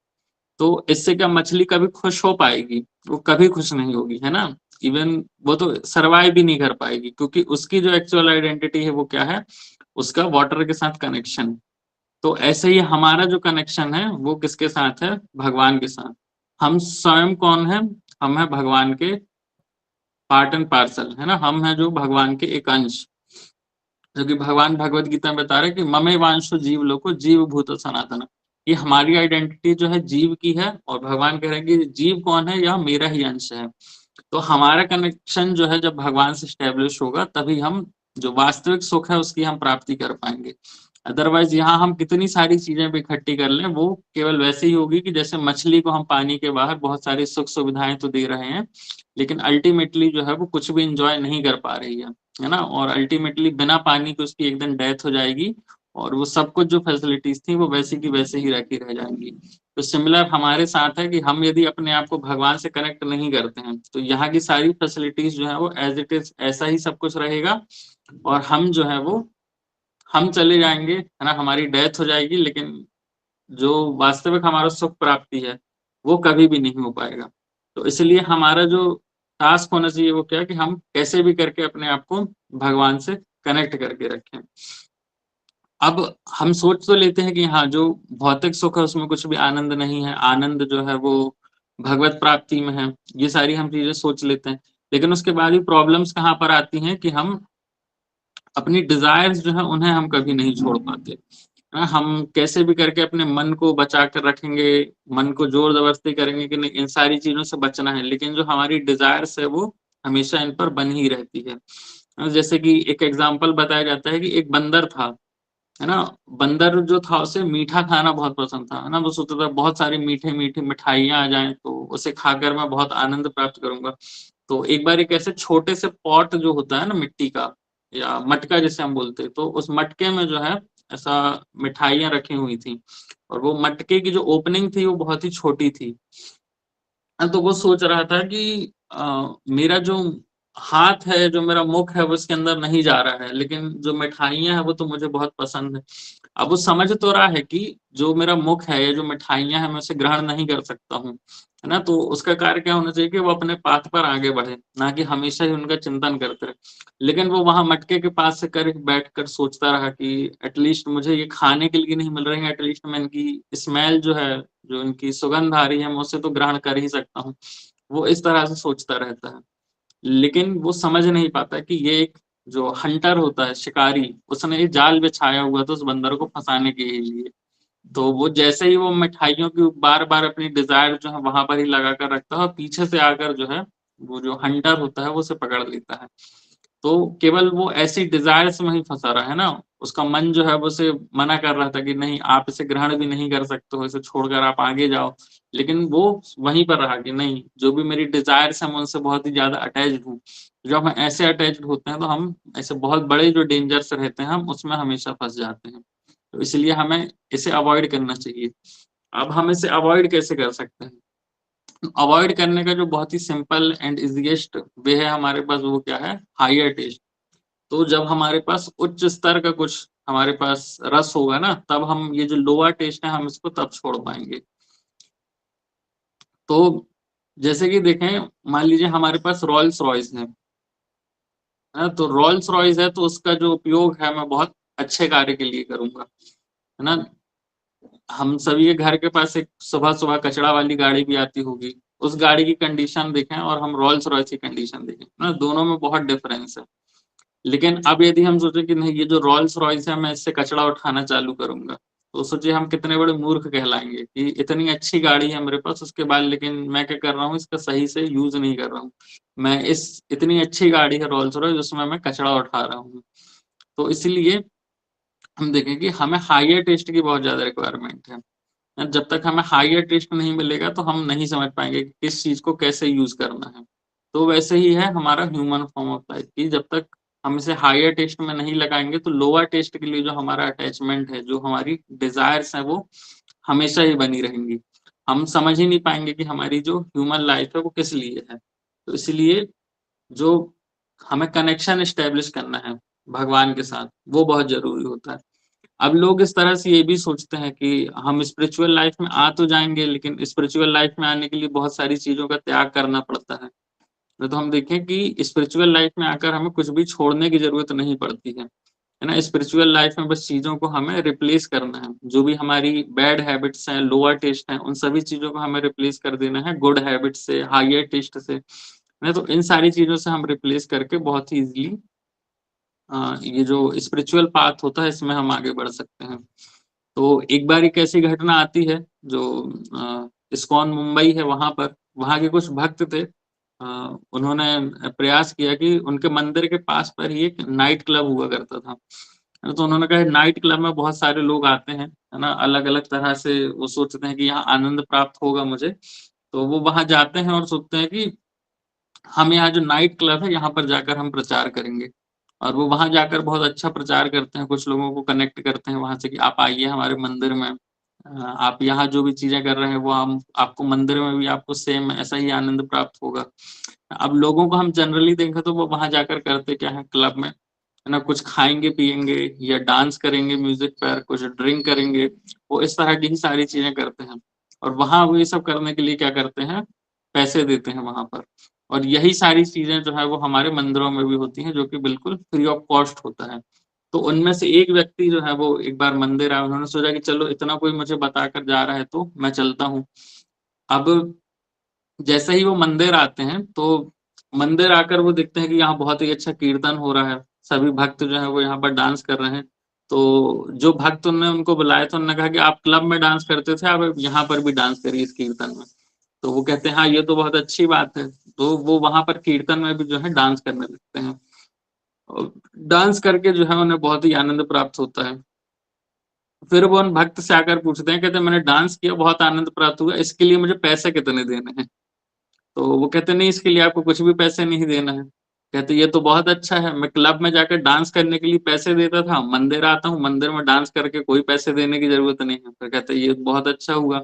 तो इससे क्या मछली कभी खुश हो पाएगी? वो कभी खुश नहीं होगी, है ना। इवन वो तो सरवाइव भी नहीं कर पाएगी, क्योंकि उसकी जो एक्चुअल आइडेंटिटी है वो क्या है, उसका वाटर के साथ कनेक्शन। तो ऐसे ही हमारा जो कनेक्शन है वो किसके साथ है? भगवान के साथ। हम स्वयं कौन है? हम है भगवान के पार्ट एंड पार्सल, है ना, हम है जो भगवान के एक अंश, जो कि भगवान भगवत गीता में बता रहे हैं कि ममे वांशो जीव लोको जीव भूत सनातन। ये हमारी आइडेंटिटी जो है जीव की है, और भगवान कह रहे हैं कि जीव कौन है? यह मेरा ही अंश है। तो हमारा कनेक्शन जो है जब भगवान से स्टेब्लिश होगा, तभी हम जो वास्तविक सुख है उसकी हम प्राप्ति कर पाएंगे। अदरवाइज यहाँ हम कितनी सारी चीजें भी इकट्ठी कर लें, वो केवल वैसे ही होगी कि जैसे मछली को हम पानी के बाहर बहुत सारी सुख सुविधाएं तो दे रहे हैं, लेकिन अल्टीमेटली जो है वो कुछ भी इंजॉय नहीं कर पा रही है ना, और अल्टीमेटली बिना पानी के उसकी एक दिन डेथ हो जाएगी, और वो सब कुछ जो फैसिलिटीज थी वो वैसे की वैसे ही रखी रह जाएंगी। तो सिमिलर हमारे साथ है कि हम यदि अपने आप को भगवान से कनेक्ट नहीं करते हैं, तो यहाँ की सारी फैसिलिटीज जो है वो एज इट इज ऐसा ही सब कुछ रहेगा, और हम जो है वो हम चले जाएंगे, है ना, हमारी डेथ हो जाएगी, लेकिन जो वास्तविक हमारा सुख प्राप्ति है वो कभी भी नहीं हो पाएगा। तो इसलिए हमारा जो टास्क होना चाहिए वो क्या है, कि हम कैसे भी करके अपने आप को भगवान से कनेक्ट करके रखें। अब हम सोच तो लेते हैं कि हाँ, जो भौतिक सुख है उसमें कुछ भी आनंद नहीं है, आनंद जो है वो भगवत प्राप्ति में है, ये सारी हम चीजें सोच लेते हैं। लेकिन उसके बाद भी प्रॉब्लम्स कहाँ पर आती हैं कि हम अपनी डिजायर्स जो है उन्हें हम कभी नहीं छोड़ पाते। हम कैसे भी करके अपने मन को बचा कर रखेंगे, मन को जोर जबरदस्ती करेंगे कि नहीं इन सारी चीजों से बचना है, लेकिन जो हमारी डिजायर्स है वो हमेशा इन पर बन ही रहती है। जैसे कि एक एग्जाम्पल बताया जाता है कि एक बंदर था, है ना। बंदर जो था उसे मीठा खाना बहुत पसंद था, है ना, वो सोचता था बहुत सारी मीठे मीठे मिठाइयां आ जाएं तो उसे खाकर मैं बहुत आनंद प्राप्त करूंगा। तो एक बार एक ऐसे छोटे से पॉट जो होता है ना मिट्टी का, या मटका जिसे हम बोलते हैं, तो उस मटके में जो है ऐसा मिठाइयां रखी हुई थी, और वो मटके की जो ओपनिंग थी वो बहुत ही छोटी थी। तो वो सोच रहा था कि मेरा जो हाथ है, जो मेरा मुख है वो इसके अंदर नहीं जा रहा है, लेकिन जो मिठाइयां हैं वो तो मुझे बहुत पसंद है। अब वो समझ तो रहा है कि जो मेरा मुख है या जो मिठाइयां हैं मैं उसे ग्रहण नहीं कर सकता हूँ, है ना। तो उसका कार्य क्या होना चाहिए कि वो अपने पाथ पर आगे बढ़े, ना कि हमेशा ही उनका चिंतन करते रहे। लेकिन वो वहां मटके के पास से कर बैठ कर सोचता रहा कि एटलीस्ट मुझे ये खाने के लिए नहीं मिल रहे हैं, एटलीस्ट मैं इनकी स्मेल जो है, जो इनकी सुगंध आ रही है, मैं उसे तो ग्रहण कर ही सकता हूँ। वो इस तरह से सोचता रहता है, लेकिन वो समझझ नहीं पाता कि ये एक जो हंटर होता है, शिकारी, उसने एक जाल बिछाया हुआ था उस बंदर को फंसाने के लिए। तो वो जैसे ही वो मिठाइयों की बार बार अपनी डिजायर जो है वहां पर ही लगा कर रखता है, और पीछे से आकर जो है वो जो हंटर होता है वो उसे पकड़ लेता है। तो केवल वो ऐसी डिजायर्स में ही फंसा रहा है ना, उसका मन जो है वो उसे मना कर रहा था कि नहीं, आप इसे ग्रहण भी नहीं कर सकते हो, इसे छोड़कर आप आगे जाओ। लेकिन वो वहीं पर रहा कि नहीं, जो भी मेरी डिजायर्स है मैं उनसे बहुत ही ज्यादा अटैच्ड हूँ। जब हम ऐसे अटैच्ड होते हैं तो हम ऐसे बहुत बड़े जो डेंजर्स रहते हैं हम उसमें हमेशा फंस जाते हैं। तो इसलिए हमें इसे अवॉइड करना चाहिए। अब हम इसे अवॉइड कैसे कर सकते हैं? अवॉइड करने का जो बहुत ही सिंपल एंड इजीएस्ट वे है हमारे पास, वो क्या है? Higher test. तो जब हमारे पास उच्च स्तर का कुछ हमारे पास रस होगा ना, तब हम ये जो लोअर टेस्ट है हम इसको तब छोड़ पाएंगे। तो जैसे कि देखें, मान लीजिए हमारे पास रॉल्स रॉयस है ना, तो रॉल्स रॉयस है तो उसका जो उपयोग है मैं बहुत अच्छे कार्य के लिए करूंगा, है ना। हम सभी के घर के पास एक सुबह सुबह कचरा वाली गाड़ी भी आती होगी, उस गाड़ी की कंडीशन देखें और हम रॉल्स रॉयस की कंडीशन देखें ना, दोनों में बहुत डिफरेंस है। लेकिन अब यदि हम सोचे कि नहीं, ये जो रॉल्स रॉयस है मैं इससे कचरा उठाना चालू करूंगा, तो सोचिए हम कितने बड़े मूर्ख कहलाएंगे कि इतनी अच्छी गाड़ी है मेरे पास, उसके बाद लेकिन मैं क्या कर रहा हूँ, इसका सही से यूज नहीं कर रहा हूँ। मैं इस इतनी अच्छी गाड़ी है रोल्स रॉयस, जिसमें मैं कचरा उठा रहा हूँ। तो इसीलिए हम देखें कि हमें हायर टेस्ट की बहुत ज्यादा रिक्वायरमेंट है। जब तक हमें हायर टेस्ट नहीं मिलेगा तो हम नहीं समझ पाएंगे कि किस चीज को कैसे यूज करना है। तो वैसे ही है हमारा ह्यूमन फॉर्म ऑफ लाइफ की, जब तक हम इसे हायर टेस्ट में नहीं लगाएंगे तो लोअर टेस्ट के लिए जो हमारा अटैचमेंट है, जो हमारी डिजायर्स है, वो हमेशा ही बनी रहेंगी। हम समझ ही नहीं पाएंगे कि हमारी जो ह्यूमन लाइफ है वो किस लिए है। तो इसलिए जो हमें कनेक्शन एस्टेब्लिश करना है भगवान के साथ, वो बहुत जरूरी होता है। अब लोग इस तरह से ये भी सोचते हैं कि हम स्पिरिचुअल लाइफ में आ तो जाएंगे, लेकिन स्पिरिचुअल लाइफ में आने के लिए बहुत सारी चीजों का त्याग करना पड़ता है। तो हम देखें कि स्पिरिचुअल लाइफ में आकर हमें कुछ भी छोड़ने की जरूरत नहीं पड़ती है ना। स्पिरिचुअल लाइफ में बस चीजों को हमें रिप्लेस करना है, जो भी हमारी बैड हैबिट्स हैं, लोअर टेस्ट हैं, उन सभी चीजों को हमें रिप्लेस कर देना है गुड हैबिट से, हायर टेस्ट से। नहीं तो इन सारी चीजों से हम रिप्लेस करके बहुत ही इजीली ये जो स्पिरिचुअल पाथ होता है इसमें हम आगे बढ़ सकते हैं। तो एक बार एक ऐसी घटना आती है जो इस्कॉन मुंबई है, वहां पर वहां के कुछ भक्त थे। उन्होंने प्रयास किया कि उनके मंदिर के पास पर ही एक नाइट क्लब हुआ करता था। तो उन्होंने कहा नाइट क्लब में बहुत सारे लोग आते हैं, है ना, अलग अलग तरह से वो सोचते हैं कि यहाँ आनंद प्राप्त होगा मुझे। तो वो वहां जाते हैं और सोचते हैं कि हम यहाँ जो नाइट क्लब है यहाँ पर जाकर हम प्रचार करेंगे। और वो वहां जाकर बहुत अच्छा प्रचार करते हैं, कुछ लोगों को कनेक्ट करते हैं वहां से कि आप आइए हमारे मंदिर में, आप यहाँ जो भी चीजें कर रहे हैं वो हम आपको मंदिर में भी आपको सेम ऐसा ही आनंद प्राप्त होगा। अब लोगों को हम जनरली देखें तो वो वहां जाकर करते क्या है क्लब में, है ना, कुछ खाएंगे पिएंगे या डांस करेंगे म्यूजिक पर, कुछ ड्रिंक करेंगे, वो इस तरह की ही सारी चीजें करते हैं। और वहां वो ये सब करने के लिए क्या करते हैं, पैसे देते हैं वहां पर। और यही सारी चीजें जो है वो हमारे मंदिरों में भी होती हैं, जो कि बिल्कुल फ्री ऑफ कॉस्ट होता है। तो उनमें से एक व्यक्ति जो है वो एक बार मंदिर आया, उन्होंने सोचा कि चलो इतना कोई मुझे बताकर जा रहा है तो मैं चलता हूँ। अब जैसे ही वो मंदिर आते हैं तो मंदिर आकर वो देखते हैं कि यहाँ बहुत ही अच्छा कीर्तन हो रहा है, सभी भक्त जो है वो यहाँ पर डांस कर रहे हैं। तो जो भक्त उन्होंने उनको बुलाया तो उन्होंने कहा कि आप क्लब में डांस करते थे, आप यहाँ पर भी डांस करिए इस कीर्तन में। तो वो कहते हैं हाँ ये तो बहुत अच्छी बात है। तो वो वहां पर कीर्तन में भी जो है डांस करने लगते हैं। और डांस करके जो है उन्हें बहुत ही आनंद प्राप्त होता है। फिर वो उन भक्त से आकर पूछते हैं, कहते हैं मैंने डांस किया बहुत आनंद प्राप्त हुआ, इसके लिए मुझे पैसे कितने देने हैं। तो वो कहते नहीं इसके लिए आपको कुछ भी पैसे नहीं देना है। कहते ये तो बहुत अच्छा है, मैं क्लब में जाकर डांस करने के लिए पैसे देता था, मंदिर आता हूँ मंदिर में डांस करके कोई पैसे देने की जरूरत नहीं है। तो कहते ये बहुत अच्छा हुआ।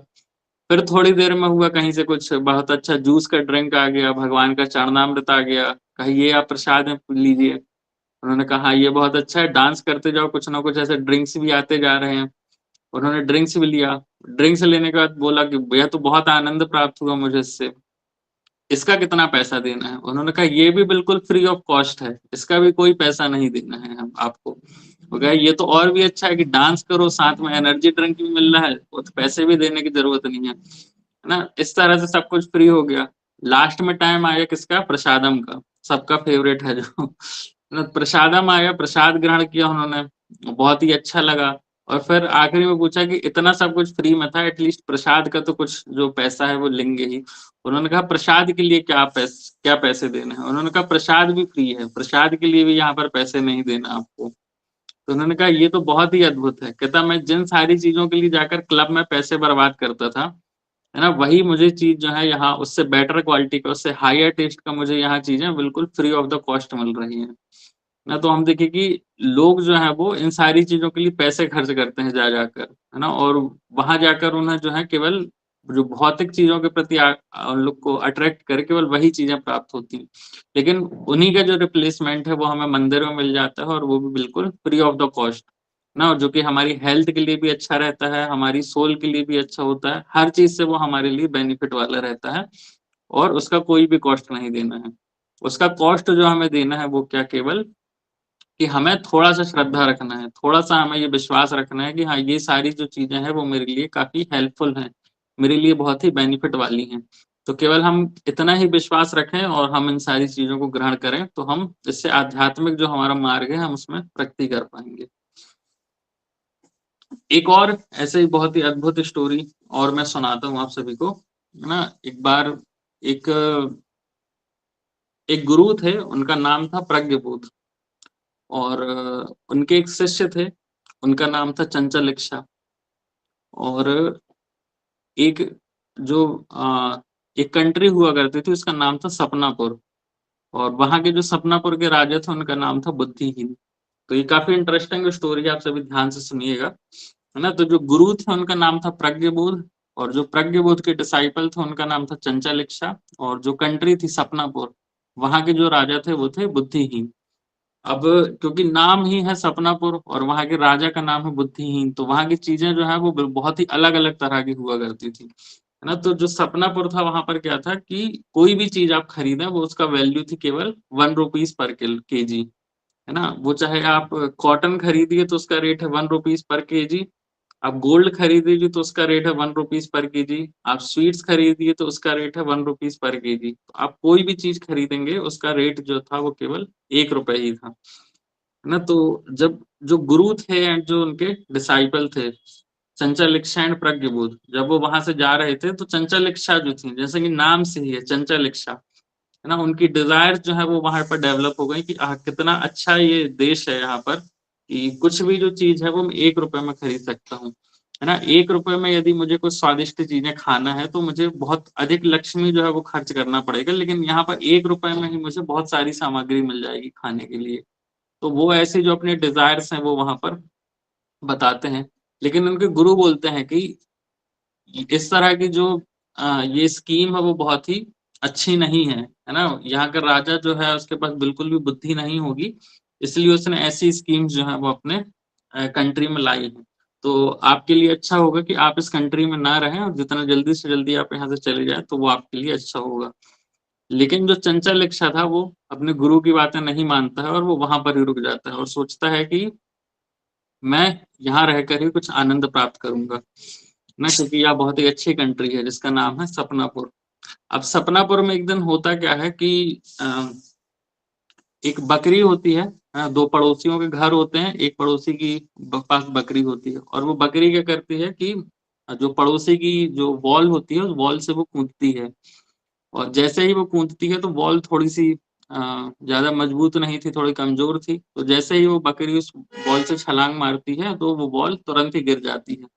फिर थोड़ी देर में हुआ कहीं से कुछ बहुत अच्छा जूस का ड्रिंक आ गया, भगवान का चरणामृत आ गया, कहा ये आप प्रसाद में लीजिए। उन्होंने कहा हाँ ये बहुत अच्छा है, डांस करते जाओ, कुछ ना कुछ ऐसे ड्रिंक्स भी आते जा रहे हैं। उन्होंने ड्रिंक्स भी लिया। ड्रिंक्स लेने के बाद बोला कि भैया तो बहुत आनंद प्राप्त हुआ मुझे इससे, इसका कितना पैसा देना है। उन्होंने कहा ये भी बिल्कुल फ्री ऑफ कॉस्ट है, इसका भी कोई पैसा नहीं देना है हम आपको। वो कहा ये तो और भी अच्छा है कि डांस करो साथ में एनर्जी ड्रिंक भी मिल रहा है, वो तो पैसे भी देने की जरूरत नहीं है ना। इस तरह से सब कुछ फ्री हो गया। लास्ट में टाइम आया किसका, प्रसादम का, सबका फेवरेट है जो ना, प्रसादम आया, प्रसाद ग्रहण किया उन्होंने, बहुत ही अच्छा लगा। और फिर आखिरी में पूछा कि इतना सब कुछ फ्री में था, एटलीस्ट प्रसाद का तो कुछ जो पैसा है वो लेंगे ही। उन्होंने कहा प्रसाद के लिए क्या पैसे देने हैं। उन्होंने कहा प्रसाद भी फ्री है, प्रसाद के लिए भी यहाँ पर पैसे नहीं देना आपको। तो उन्होंने कहा ये तो बहुत ही अद्भुत है। कहता मैं जिन सारी चीजों के लिए जाकर क्लब में पैसे बर्बाद करता था, है ना, वही मुझे चीज जो है यहाँ उससे बेटर क्वालिटी का, उससे हायर टेस्ट का मुझे यहाँ चीजें बिल्कुल फ्री ऑफ द कॉस्ट मिल रही हैं ना। तो हम देखें कि लोग जो है वो इन सारी चीजों के लिए पैसे खर्च करते हैं जा जाकर, है ना, और वहां जाकर उन्हें जो है केवल जो भौतिक चीजों के प्रति उन लोग को अट्रैक्ट कर केवल वही चीजें प्राप्त होती हैं। लेकिन उन्हीं का जो रिप्लेसमेंट है वो हमें मंदिर में मिल जाता है, और वो भी बिल्कुल फ्री ऑफ द कॉस्ट ना, और जो कि हमारी हेल्थ के लिए भी अच्छा रहता है, हमारी सोल के लिए भी अच्छा होता है, हर चीज से वो हमारे लिए बेनिफिट वाला रहता है। और उसका कोई भी कॉस्ट नहीं देना है। उसका कॉस्ट जो हमें देना है वो क्या, केवल कि हमें थोड़ा सा श्रद्धा रखना है, थोड़ा सा हमें ये विश्वास रखना है कि हाँ ये सारी जो चीजें हैं वो मेरे लिए काफी हेल्पफुल हैं, मेरे लिए बहुत ही बेनिफिट वाली हैं। तो केवल हम इतना ही विश्वास रखें और हम इन सारी चीजों को ग्रहण करें, तो हम इससे आध्यात्मिक जो हमारा मार्ग है हम उसमें प्रगति कर पाएंगे। एक और ऐसे ही बहुत ही अद्भुत स्टोरी और मैं सुनाता हूँ आप सभी को, है ना। एक बार एक एक गुरु थे, उनका नाम था प्रज्ञबोध, और उनके एक शिष्य थे, उनका नाम था चंचल इच्छा। और एक जो एक कंट्री हुआ करती थी, उसका नाम था सपनापुर, और वहां के जो सपनापुर के राजा थे उनका नाम था बुद्धिहीन। तो ये काफी इंटरेस्टिंग स्टोरी है, आप सभी ध्यान से सुनिएगा, है ना। तो जो गुरु थे उनका नाम था प्रज्ञबोध, और जो प्रज्ञबोध के डिसाइपल थे उनका नाम था चंचल इच्छा, और जो कंट्री थी सपनापुर, वहां के जो राजा थे वो थे बुद्धिहीन। अब क्योंकि नाम ही है सपनापुर और वहां के राजा का नाम है बुद्धिहीन, तो वहां की चीजें जो है वो बहुत ही अलग अलग तरह की हुआ करती थी, है ना। तो जो सपनापुर था वहां पर क्या था कि कोई भी चीज आप खरीदें वो उसका वैल्यू थी केवल 1 रुपीज पर केजी, है ना। वो चाहे आप कॉटन खरीदिए तो उसका रेट है 1 रुपीज पर केजी, आप गोल्ड खरीदिए तो उसका रेट है 1 रुपीज पर केजी, आप स्वीट्स खरीदिए तो उसका रेट है 1 रुपीज पर केजी। तो आप कोई भी चीज खरीदेंगे उसका रेट जो था वो केवल 1 रुपए ही था, है ना। तो जब जो गुरु थे एंड जो उनके डिसाइपल थे, चंचल इच्छा एंड प्रज्ञबोध, जब वो वहां से जा रहे थे तो चंचल इच्छा जो थी, जैसे कि नाम से ही है चंचल इच्छा, है ना, उनकी डिजायर जो है वो वहां पर डेवलप हो गई कि कितना अच्छा ये देश है यहाँ पर, कि कुछ भी जो चीज है वो मैं 1 रुपए में खरीद सकता हूँ, है ना। 1 रुपए में यदि मुझे कुछ स्वादिष्ट चीजें खाना है तो मुझे बहुत अधिक लक्ष्मी जो है वो खर्च करना पड़ेगा, लेकिन यहाँ पर 1 रुपए में ही मुझे बहुत सारी सामग्री मिल जाएगी खाने के लिए। तो वो ऐसे जो अपने डिजायर्स हैं वो वहां पर बताते हैं, लेकिन उनके गुरु बोलते हैं कि इस तरह की जो ये स्कीम है वो बहुत ही अच्छी नहीं है ना। यहाँ का राजा जो है उसके पास बिल्कुल भी बुद्धि नहीं होगी, इसलिए उसने ऐसी स्कीम जो है वो अपने कंट्री में लाई है। तो आपके लिए अच्छा होगा कि आप इस कंट्री में ना रहें, और जितना जल्दी से जल्दी आप यहाँ से चले जाए तो वो आपके लिए अच्छा होगा। लेकिन जो चंचल इच्छा था वो अपने गुरु की बातें नहीं मानता है, और वो वहां पर ही रुक जाता है और सोचता है कि मैं यहाँ रहकर ही कुछ आनंद प्राप्त करूंगा ना, क्योंकि यह बहुत ही अच्छी कंट्री है जिसका नाम है सपनापुर। अब सपनापुर में एक दिन होता क्या है कि एक बकरी होती है, दो पड़ोसियों के घर होते हैं, एक पड़ोसी की पास बकरी होती है, और वो बकरी क्या करती है कि जो पड़ोसी की जो वॉल होती है उस वॉल से वो कूदती है, और जैसे ही वो कूदती है तो वॉल थोड़ी सी ज्यादा मजबूत नहीं थी, थोड़ी कमजोर थी, तो जैसे ही वो बकरी उस वॉल से छलांग मारती है तो वो वॉल तुरंत ही गिर जाती है,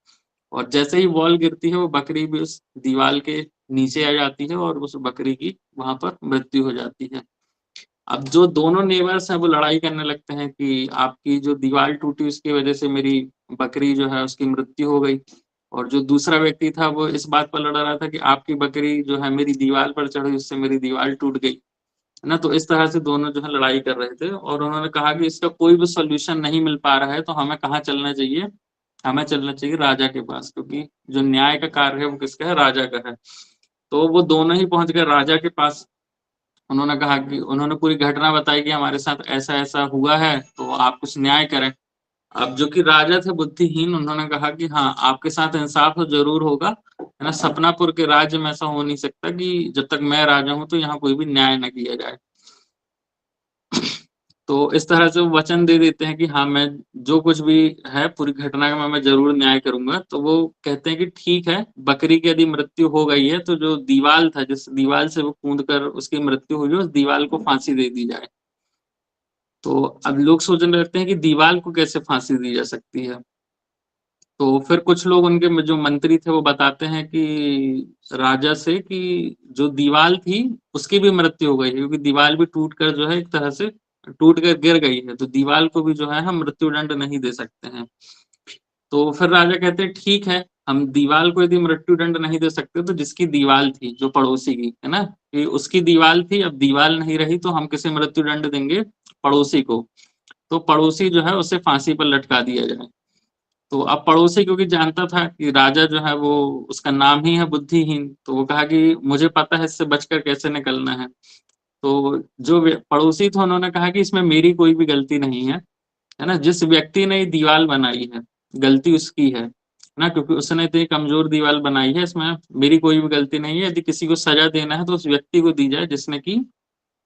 और जैसे ही वॉल गिरती है वो बकरी भी उस दीवार के नीचे आ जाती है, और उस बकरी की वहां पर मृत्यु हो जाती है। अब जो दोनों नेबर्स हैं वो लड़ाई करने लगते हैं कि आपकी जो दीवार टूटी उसकी वजह से मेरी बकरी जो है उसकी मृत्यु हो गई, और जो दूसरा व्यक्ति था वो इस बात पर लड़ रहा था कि आपकी बकरी जो है मेरी दीवार पर चढ़ी उससे मेरी दीवार टूट गई, है ना। तो इस तरह से दोनों जो है लड़ाई कर रहे थे, और उन्होंने कहा कि इसका कोई भी सोल्यूशन नहीं मिल पा रहा है, तो हमें कहाँ चलना चाहिए, हमें चलना चाहिए राजा के पास, क्योंकि जो न्याय का कार्य है वो किसका है, राजा का है। तो वो दोनों ही पहुंच गए राजा के पास। उन्होंने कहा कि उन्होंने पूरी घटना बताई कि हमारे साथ ऐसा ऐसा हुआ है, तो आप कुछ न्याय करें। अब जो कि राजा थे बुद्धिहीन, उन्होंने कहा कि हाँ आपके साथ इंसाफ तो जरूर होगा, है ना। सपनापुर के राज्य में ऐसा हो नहीं सकता कि जब तक मैं राजा हूं तो यहाँ कोई भी न्याय न किया जाए। तो इस तरह से वो वचन दे देते हैं कि हाँ मैं जो कुछ भी है पूरी घटना का मैं जरूर न्याय करूंगा। तो वो कहते हैं कि ठीक है, बकरी की यदि मृत्यु हो गई है तो जो दीवाल था, जिस दीवाल से वो कूद कर उसकी मृत्यु हुई है, उस दीवाल को फांसी दे दी जाए। तो अब लोग सोचने लगते हैं कि दीवाल को कैसे फांसी दी जा सकती है। तो फिर कुछ लोग उनके जो मंत्री थे वो बताते हैं कि राजा से कि जो दीवाल थी उसकी भी मृत्यु हो गई है, क्योंकि दीवाल भी टूट कर जो है एक तरह से टूट कर गिर गई है, तो दीवाल को भी जो है हम मृत्यु दंड नहीं दे सकते हैं। तो फिर राजा कहते हैं ठीक है, हम दीवाल को यदि मृत्यु दंड नहीं दे सकते तो जिसकी दीवाल थी जो पड़ोसी की, है ना, कि उसकी दीवाल थी, अब दीवाल नहीं रही तो हम किसे मृत्यु दंड देंगे, पड़ोसी को। तो पड़ोसी जो है उसे फांसी पर लटका दिया जाए। तो अब पड़ोसी क्योंकि जानता था कि राजा जो है वो उसका नाम ही है बुद्धिहीन, तो वो कहा कि मुझे पता है इससे बचकर कैसे निकलना है। तो जो पड़ोसी थे उन्होंने कहा कि इसमें मेरी कोई भी गलती नहीं है ना, जिस व्यक्ति ने ये दीवार बनाई है गलती उसकी है ना, क्योंकि उसने इतनी कमजोर दीवार बनाई है, इसमें मेरी कोई भी गलती नहीं है। यदि किसी को सजा देना है तो उस व्यक्ति को दी जाए जिसने की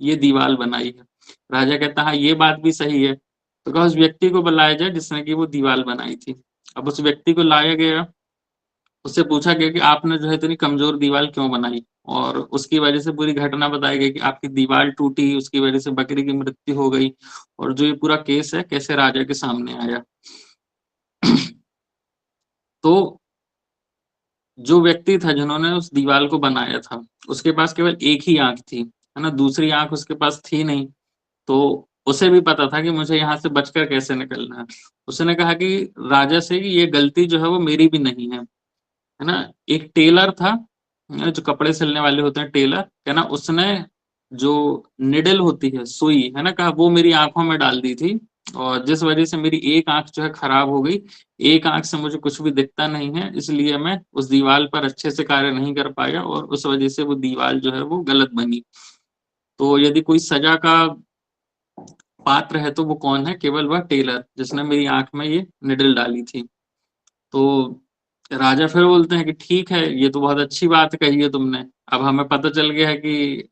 ये दीवार बनाई है। राजा कहता है हाँ ये बात भी सही है, तो कहा उस व्यक्ति को बुलाया जाए जिसने की वो दीवार बनाई थी। अब उस व्यक्ति को लाया गया, उससे पूछा गया कि आपने जो है इतनी कमजोर दीवार क्यों बनाई, और उसकी वजह से पूरी घटना बताई गई कि आपकी दीवार टूटी, उसकी वजह से बकरी की मृत्यु हो गई, और जो ये पूरा केस है कैसे राजा के सामने आया। तो जो व्यक्ति था जिन्होंने उस दीवार को बनाया था, उसके पास केवल एक ही आंख थी, है ना, दूसरी आंख उसके पास थी नहीं। तो उसे भी पता था कि मुझे यहाँ से बचकर कैसे निकलना है। उसने कहा कि राजा से कि ये गलती जो है वो मेरी भी नहीं है ना। एक टेलर था, जो कपड़े सिलने वाले होते हैं टेलर, है ना, उसने जो निडल होती है, सुई, है ना, कहा वो मेरी आंखों में डाल दी थी, और जिस वजह से मेरी एक आंख जो है खराब हो गई, एक आंख से मुझे कुछ भी दिखता नहीं है, इसलिए मैं उस दीवार पर अच्छे से कार्य नहीं कर पाया, और उस वजह से वो दीवार जो है वो गलत बनी। तो यदि कोई सजा का पात्र है तो वो कौन है? केवल वह टेलर जिसने मेरी आंख में ये निडल डाली थी। तो राजा फिर बोलते हैं कि ठीक है, ये तो बहुत अच्छी बात कही है तुमने, अब हमें पता चल गया है कि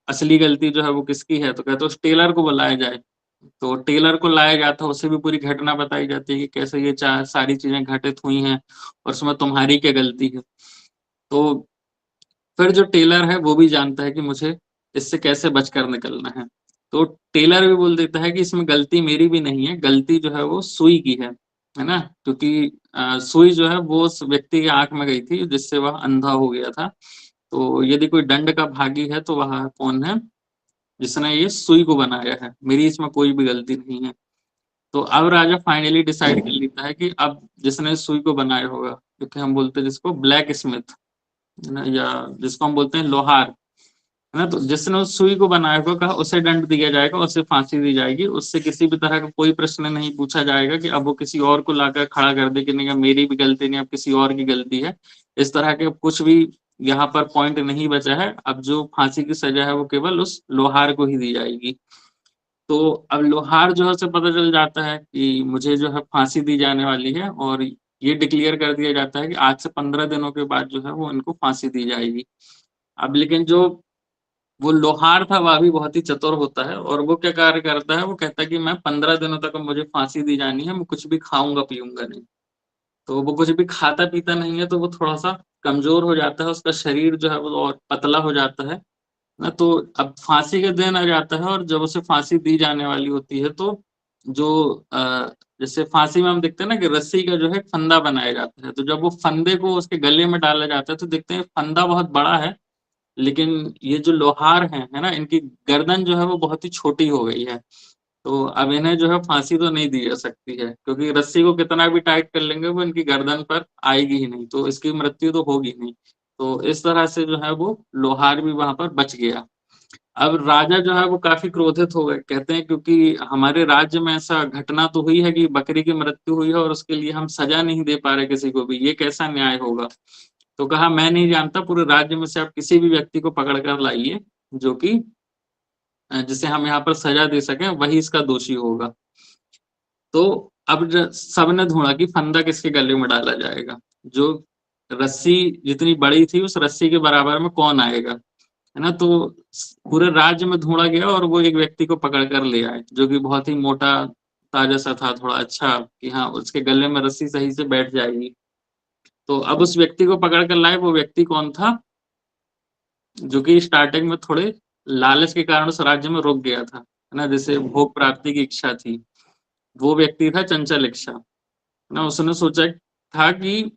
असली गलती जो है वो किसकी है। तो कहते उस टेलर को बुलाया जाए। तो टेलर को लाया जाता है, उसे भी पूरी घटना बताई जाती है कि कैसे ये सारी चीजें घटित हुई हैं, और उसमें तुम्हारी क्या गलती है। तो फिर जो टेलर है वो भी जानता है कि मुझे इससे कैसे बचकर निकलना है। तो टेलर भी बोल देता है कि इसमें गलती मेरी भी नहीं है, गलती जो है वो सुई की है ना, क्योंकि सुई जो है वो उस व्यक्ति की आंख में गई थी जिससे वह अंधा हो गया था। तो यदि कोई दंड का भागी है तो वह कौन है? जिसने ये सुई को बनाया है, मेरी इसमें कोई भी गलती नहीं है। तो अब राजा फाइनली डिसाइड कर लेता है कि अब जिसने सुई को बनाया होगा, क्योंकि हम बोलते हैं जिसको ब्लैक स्मिथ, है ना, या जिसको हम बोलते हैं लोहार, है ना, तो जिसने उस सुई को बनाया होगा कहा उसे दंड दिया जाएगा, उसे फांसी दी जाएगी, उससे किसी भी तरह का कोई प्रश्न नहीं पूछा जाएगा कि अब वो किसी और को लाकर खड़ा कर दे कि नहीं मेरी भी गलती नहीं, अब किसी और की गलती है। इस तरह के कुछ भी यहाँ पर पॉइंट नहीं बचा है। अब जो फांसी की सजा है वो केवल उस लोहार को ही दी जाएगी। तो अब लोहार जो है उसे पता चल जाता है कि मुझे जो है फांसी दी जाने वाली है, और ये डिक्लेयर कर दिया जाता है कि आज से 15 दिनों के बाद जो है वो इनको फांसी दी जाएगी। अब लेकिन जो वो लोहार था वह भी बहुत ही चतुर होता है, और वो क्या कार्य करता है, वो कहता है कि मैं 15 दिनों तक मुझे फांसी दी जानी है, मैं कुछ भी खाऊंगा पीऊंगा नहीं। तो वो कुछ भी खाता पीता नहीं है, तो वो थोड़ा सा कमजोर हो जाता है, उसका शरीर जो है वो और पतला हो जाता है ना। तो अब फांसी का दिन आ जाता है, और जब उसे फांसी दी जाने वाली होती है तो जो जैसे फांसी में हम देखते हैं ना कि रस्सी का जो है फंदा बनाया जाता है, तो जब वो फंदे को उसके गले में डाला जाता है तो देखते हैं फंदा बहुत बड़ा है, लेकिन ये जो लोहार हैं, है ना, इनकी गर्दन जो है वो बहुत ही छोटी हो गई है। तो अब इन्हें जो है फांसी तो नहीं दी जा सकती है, क्योंकि रस्सी को कितना भी टाइट कर लेंगे वो इनकी गर्दन पर आएगी ही नहीं, तो इसकी मृत्यु तो होगी नहीं। तो इस तरह से जो है वो लोहार भी वहां पर बच गया। अब राजा जो है वो काफी क्रोधित हो गए, कहते हैं क्योंकि हमारे राज्य में ऐसा घटना तो हुई है कि बकरी की मृत्यु हुई है, और उसके लिए हम सजा नहीं दे पा रहे किसी को भी, ये कैसा न्याय होगा। तो कहा मैं नहीं जानता, पूरे राज्य में से आप किसी भी व्यक्ति को पकड़ कर लाइए जो कि जिसे हम यहाँ पर सजा दे सकें, वही इसका दोषी होगा। तो अब सबने ढूंढा कि फंदा किसके गले में डाला जाएगा, जो रस्सी जितनी बड़ी थी उस रस्सी के बराबर में कौन आएगा, है ना। तो पूरे राज्य में ढूंढा गया, और वो एक व्यक्ति को पकड़ कर ले आए जो कि बहुत ही मोटा ताजा सा था, थोड़ा अच्छा कि हाँ उसके गले में रस्सी सही से बैठ जाएगी। तो अब उस व्यक्ति को पकड़ कर लाए। वो व्यक्ति कौन था? जो कि स्टार्टिंग में थोड़े लालच के कारण उस राज्य में रुक गया था, है ना, जैसे भोग प्राप्ति की इच्छा थी। वो व्यक्ति था चंचल इच्छा, है ना। उसने सोचा था कि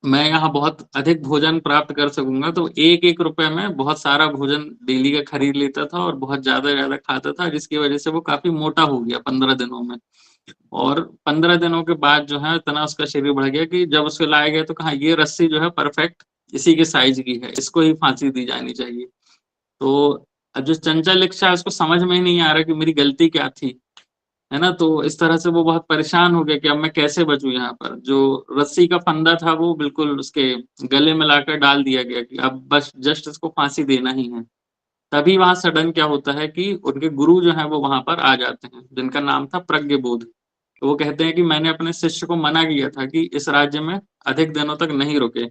मैं यहाँ बहुत अधिक भोजन प्राप्त कर सकूंगा, तो एक एक रुपए में बहुत सारा भोजन डेली का खरीद लेता था और बहुत ज्यादा खाता था, जिसकी वजह से वो काफी मोटा हो गया 15 दिनों में। और 15 दिनों के बाद जो है इतना उसका शरीर बढ़ गया कि जब उसको लाया गया तो कहा ये रस्सी जो है परफेक्ट इसी के साइज की है, इसको ही फांसी दी जानी चाहिए। तो अब जो चंचल इच्छा है उसको समझ में ही नहीं आ रहा कि मेरी गलती क्या थी, है ना। तो इस तरह से वो बहुत परेशान हो गया कि अब मैं कैसे बचूं। यहाँ पर जो रस्सी का फंदा था वो बिल्कुल उसके गले में लाकर डाल दिया गया कि अब बस जस्ट इसको फांसी देना ही है। तभी वहां सडन क्या होता है कि उनके गुरु जो है वो वहां पर आ जाते हैं, जिनका नाम था प्रज्ञबोध। तो वो कहते हैं कि मैंने अपने शिष्य को मना किया था कि इस राज्य में अधिक दिनों तक नहीं रुके,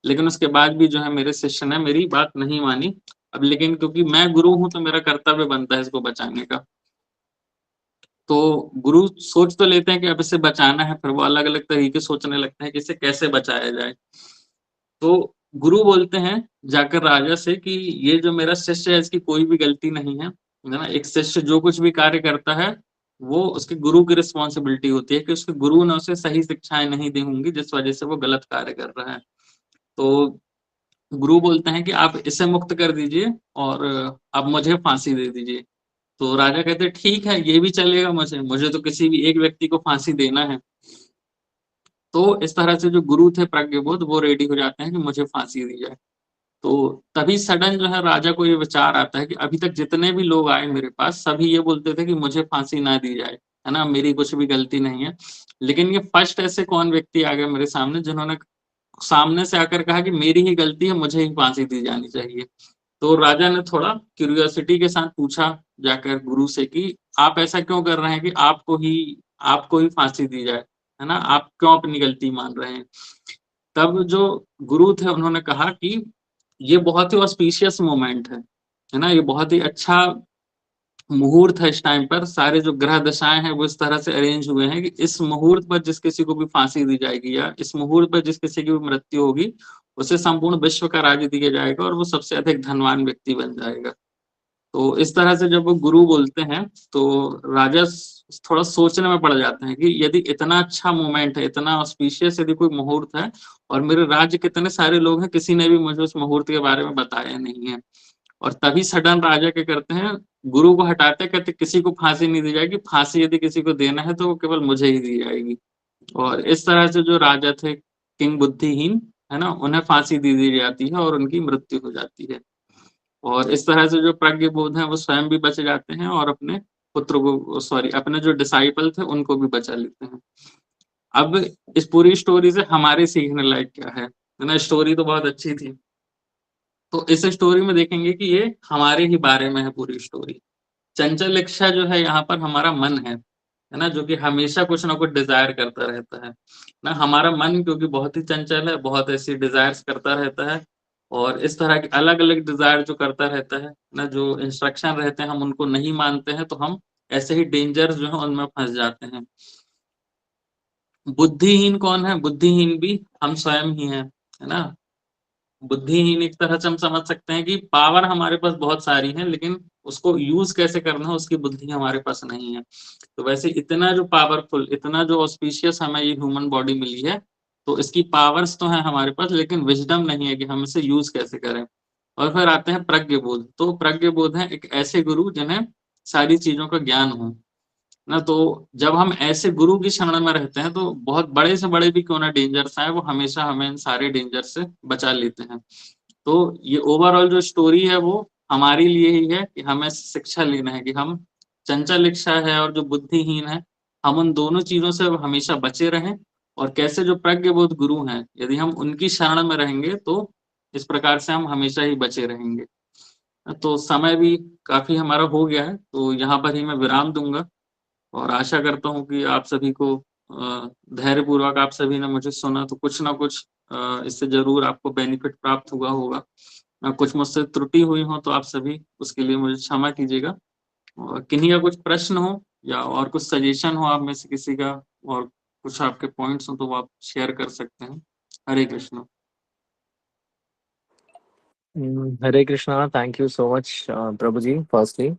लेकिन उसके बाद भी जो है मेरे शिष्य ने मेरी बात नहीं मानी। अब लेकिन क्योंकि मैं गुरु हूं तो मेरा कर्तव्य बनता है इसको बचाने का। तो गुरु सोच तो लेते हैं कि अब इसे बचाना है, फिर वो अलग अलग तरीके सोचने लगते हैं कि इसे कैसे बचाया जाए। तो गुरु बोलते हैं जाकर राजा से कि ये जो मेरा शिष्य है इसकी कोई भी गलती नहीं है ना। एक शिष्य जो कुछ भी कार्य करता है वो उसके गुरु की रिस्पॉन्सिबिलिटी होती है कि उसके गुरु ने उसे सही शिक्षाएं नहीं दी होंगी जिस वजह से वो गलत कार्य कर रहा है। तो गुरु बोलते हैं कि आप इसे मुक्त कर दीजिए और अब मुझे फांसी दे दीजिए। तो राजा कहते हैं ठीक है, ये भी चलेगा, मुझे मुझे तो किसी भी एक व्यक्ति को फांसी देना है। तो इस तरह से जो गुरु थे प्रज्ञबोध वो रेडी हो जाते हैं कि मुझे फांसी दी जाए। तो तभी सडन जो है राजा को ये विचार आता है कि अभी तक जितने भी लोग आए मेरे पास सभी ये बोलते थे कि मुझे फांसी ना दी जाए, है ना, मेरी कुछ भी गलती नहीं है। लेकिन ये फर्स्ट ऐसे कौन व्यक्ति आ गए मेरे सामने जिन्होंने सामने से आकर कहा कि मेरी ही गलती है, मुझे ही फांसी दी जानी चाहिए। तो राजा ने थोड़ा क्यूरियोसिटी के साथ पूछा जाकर गुरु से कि आप ऐसा क्यों कर रहे हैं कि आपको ही फांसी दी जाए, है ना, आप क्यों अपनी गलती मान रहे हैं। तब जो गुरु थे उन्होंने कहा कि ये बहुत ही ऑस्पिशियस मोमेंट है ना, ये बहुत ही अच्छा मुहूर्त है। इस टाइम पर सारे जो ग्रह दशाएं हैं वो इस तरह से अरेंज हुए हैं कि इस मुहूर्त पर जिस किसी को भी फांसी दी जाएगी या इस मुहूर्त पर जिस किसी की भी मृत्यु होगी उसे संपूर्ण विश्व का राज्य दिया जाएगा और वो सबसे अधिक धनवान व्यक्ति बन जाएगा। तो इस तरह से जब वो गुरु बोलते हैं तो राजा थोड़ा सोचने में पड़ जाते हैं कि यदि इतना अच्छा मोमेंट है, इतना ऑस्पिशियस यदि कोई मुहूर्त है और मेरे राज्य कितने सारे लोग हैं, किसी ने भी मुझे उस मुहूर्त के बारे में बताया नहीं है। और तभी सडन राजा क्या करते हैं, गुरु को हटाते कहते किसी को फांसी नहीं दी जाएगी, फांसी यदि किसी को देना है तो वो केवल मुझे ही दी जाएगी। और इस तरह से जो राजा थे किंग बुद्धिहीन, है ना, उन्हें फांसी दे दी जाती है और उनकी मृत्यु हो जाती है। और इस तरह से जो प्रज्ञ बोध हैं वो स्वयं भी बच जाते हैं और अपने पुत्र को, सॉरी, अपने जो डिसाइपल थे उनको भी बचा लेते हैं। अब इस पूरी स्टोरी से हमारे सीखने लायक क्या है ना, स्टोरी तो बहुत अच्छी थी। तो इस स्टोरी में देखेंगे कि ये हमारे ही बारे में है पूरी स्टोरी। चंचल इच्छा जो है यहाँ पर हमारा मन है ना, जो कि हमेशा कुछ ना कुछ डिजायर करता रहता है ना। हमारा मन क्योंकि बहुत ही चंचल है, बहुत ऐसी डिजायर्स करता रहता है और इस तरह के अलग अलग डिजायर जो करता रहता है ना, जो इंस्ट्रक्शन रहते हैं हम उनको नहीं मानते हैं तो हम ऐसे ही डेंजर्स जो है उनमें फंस जाते हैं। बुद्धिहीन कौन है? बुद्धिहीन भी हम स्वयं ही हैं, है ना। बुद्धिहीन एक तरह से हम समझ सकते हैं कि पावर हमारे पास बहुत सारी है लेकिन उसको यूज कैसे करना है उसकी बुद्धि हमारे पास नहीं है। तो वैसे इतना जो पावरफुल, इतना जो ऑस्पिशियस हमें ये ह्यूमन बॉडी मिली है तो इसकी पावर्स तो है हमारे पास लेकिन विजडम नहीं है कि हम इसे यूज कैसे करें। और फिर आते हैं प्रज्ञ बोध। तो प्रज्ञ बोध है एक ऐसे गुरु जिन्हें सारी चीजों का ज्ञान हो ना। तो जब हम ऐसे गुरु की शरण में रहते हैं तो बहुत बड़े से बड़े भी क्यों ना डेंजर्स आए वो हमेशा हमें इन सारे डेंजर से बचा लेते हैं। तो ये ओवरऑल जो स्टोरी है वो हमारे लिए ही है कि हमें शिक्षा लेना है कि हम चंचल इच्छा है और जो बुद्धिहीन है हम उन दोनों चीजों से हमेशा बचे रहें। और कैसे जो प्रज्ञबोध गुरु हैं यदि हम उनकी शरण में रहेंगे तो इस प्रकार से हम हमेशा ही बचे रहेंगे। तो समय भी काफी हमारा हो गया है तो यहाँ पर ही मैं विराम दूंगा और आशा करता हूँ कि आप सभी को धैर्यपूर्वक आप सभी ने मुझे सुना तो कुछ ना कुछ इससे जरूर आपको बेनिफिट प्राप्त हुआ होगा। कुछ मुझसे त्रुटि हुई हो तो आप सभी उसके लिए मुझे क्षमा कीजिएगा। और किन्हीं का कुछ प्रश्न हो या और कुछ सजेशन हो आप में से किसी का और कुछ आपके पॉइंट्स हो तो वो आप शेयर कर सकते हैं। Hare Krishna. Hare Krishna. Thank you so much प्रभु जी फर्स्टली।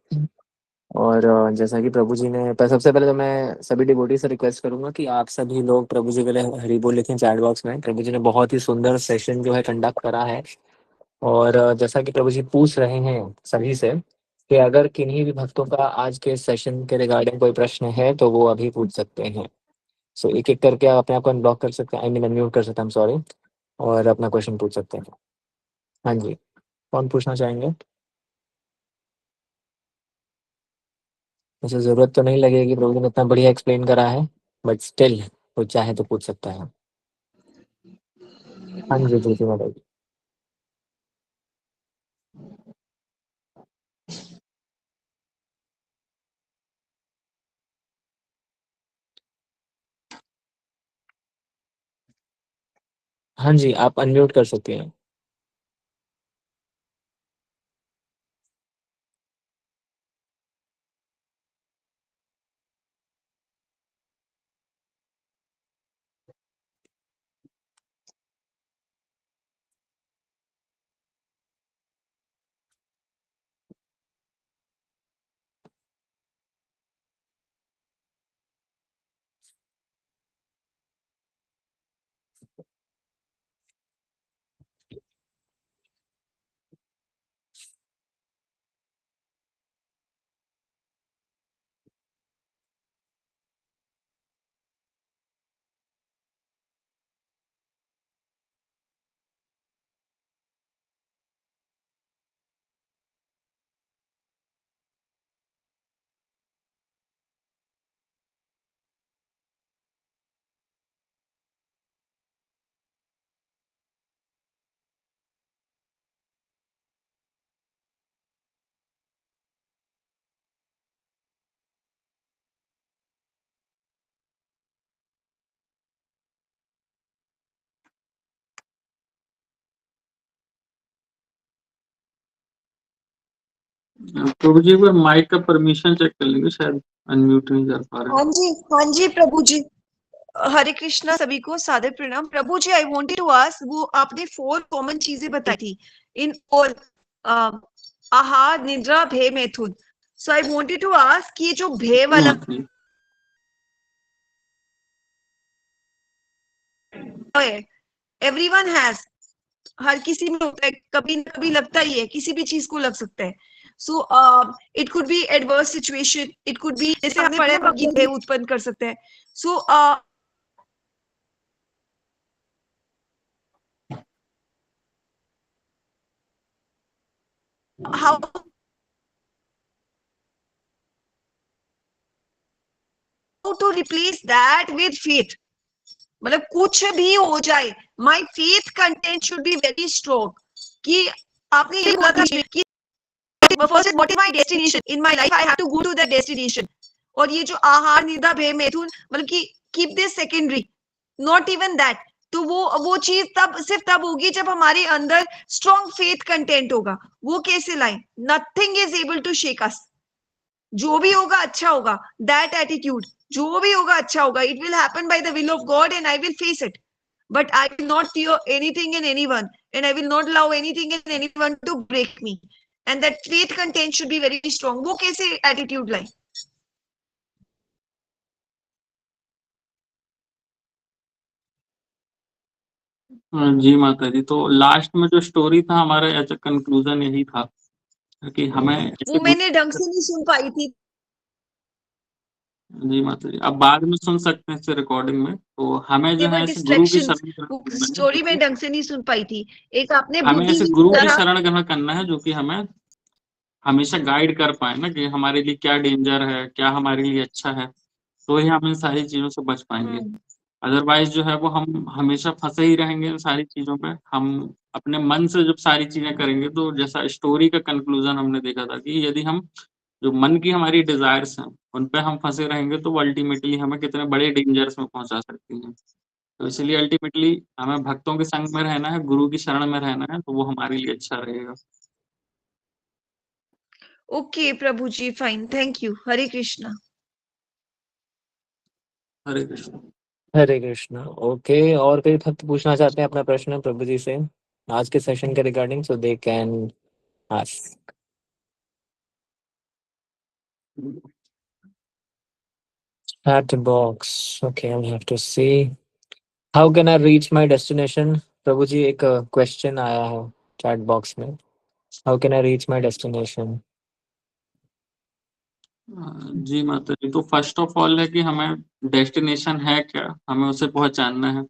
और जैसा कि प्रभु जी ने सबसे पहले तो मैं सभी डिवोटी से रिक्वेस्ट करूंगा कि आप सभी लोग प्रभु जी के लिए हरि बोल लिखें चैट बॉक्स में। प्रभु जी ने बहुत ही सुंदर सेशन जो है कंडक्ट करा है। और जैसा कि प्रभु जी पूछ रहे हैं सभी से कि अगर किन्हीं भी भक्तों का आज के सेशन के रिगार्डिंग कोई प्रश्न है तो वो अभी पूछ सकते हैं। सो एक एक करके आप अपने आप को अनब्लॉक कर सकते हैं, आई मीन अनम्यूट कर सकते हैं, सॉरी, और अपना क्वेश्चन पूछ सकते हैं। हाँ जी, कौन पूछना चाहेंगे? मुझे जरूरत तो नहीं लगेगी, प्रभु जी ने इतना बढ़िया एक्सप्लेन करा है, बट स्टिल कोई चाहे तो पूछ सकता है। हाँ जी जी जी मैडम। हाँ जी, आप अनम्यूट कर सकते हैं। प्रभु जी एक बार माइक का परमिशन चेक कर लेंगे, शायद अनम्यूट नहीं कर पा रहे हैं। हाँ जी प्रभु जी। हरे कृष्णा सभी को सादर प्रणाम। प्रभु जी आई वांटेड टू आस्क, वो आपने 4 कॉमन चीजें बताई थी इन ऑल, आहार, निद्रा, भय, मैथुन। सो आई वांटेड टू आस्क कि जो भय वाला है, एवरीवन हैज, हर किसी में होता है, कभी न कभी लगता ही है, किसी भी चीज को लग सकता है। So it could be adverse situation, it could be, जैसे हमने पढ़ा कि भय उत्पन्न कर सकता है। So how to replace that with faith, मतलब कुछ भी हो जाए, my faith content should be very strong. कि आपने ये बोला था कि first, what is my destination in my life, I have to go to that destination. और ये जो आहार, निद्रा, भय, मैथुन, मतलब कि keep this secondary, not even that. तो वो चीज तब, सिर्फ तब होगी जब हमारे अंदर स्ट्रॉन्ग फेथ कंटेंट होगा। वो कैसे लाए? Nothing is able to shake us. जो भी होगा अच्छा होगा, दैट एटीट्यूड, जो भी होगा अच्छा होगा, it will happen by the will of God and I will face it, but I will not fear anything in anyone and I will not allow anything in anyone to break me, and that faith content should be very strong. वो कैसे attitude लाए? जी माता जी, तो last में जो story था हमारा ऐसा कंक्लूजन यही था कि हमें वो मैंने ढंग से नहीं सुन पाई थी। जी माता जी, अब बाद में सुन सकते हैं इसे रिकॉर्डिंग में। तो हमें जो है ऐसे गुरु की डिस्ट्रैक्शंस, शरण ग्रहण वो करना है, स्टोरी में ढंग से नहीं सुन पाई थी। एक आपने हमें बुद्धि ऐसे की गुरु की तरह, शरण ग्रहण करना है जो कि हमें हमेशा गाइड कर पाए ना, कि हमारे लिए क्या डेंजर है, क्या हमारे लिए अच्छा है, तो ही हम इन सारी चीजों से बच पाएंगे। अदरवाइज जो है वो हम हमेशा फंसे ही रहेंगे इन सारी चीजों में। हम अपने मन से जब सारी चीजें करेंगे, तो जैसा स्टोरी का कंक्लूजन हमने देखा था कि यदि हम जो मन की हमारी डिजायर्स हैं उन पे हम फंसे रहेंगे, तो वो अल्टीमेटली हमें कितने बड़े डेंजर्स में पहुंचा सकती हैं। तो इसलिए अल्टीमेटली हमें भक्तों के संग में रहना है, गुरु की शरण में रहना है, तो वो हमारे लिए अच्छा रहेगा। Okay Prabhu ji, fine, thank you. Hare Krishna. Hare Krishna. Hare Krishna. Okay, और कोई भक्त पूछना चाहते हैं अपना प्रश्न प्रभु जी से आज के सेशन के regarding, so they can ask. Chat box. Okay, I'll have to see. How can I reach my destination? प्रभु जी एक क्वेश्चन आया है चैट बॉक्स में। How can I reach my destination? जी माता जी, तो फर्स्ट ऑफ ऑल है कि हमें डेस्टिनेशन है क्या, हमें उसे पहचानना है।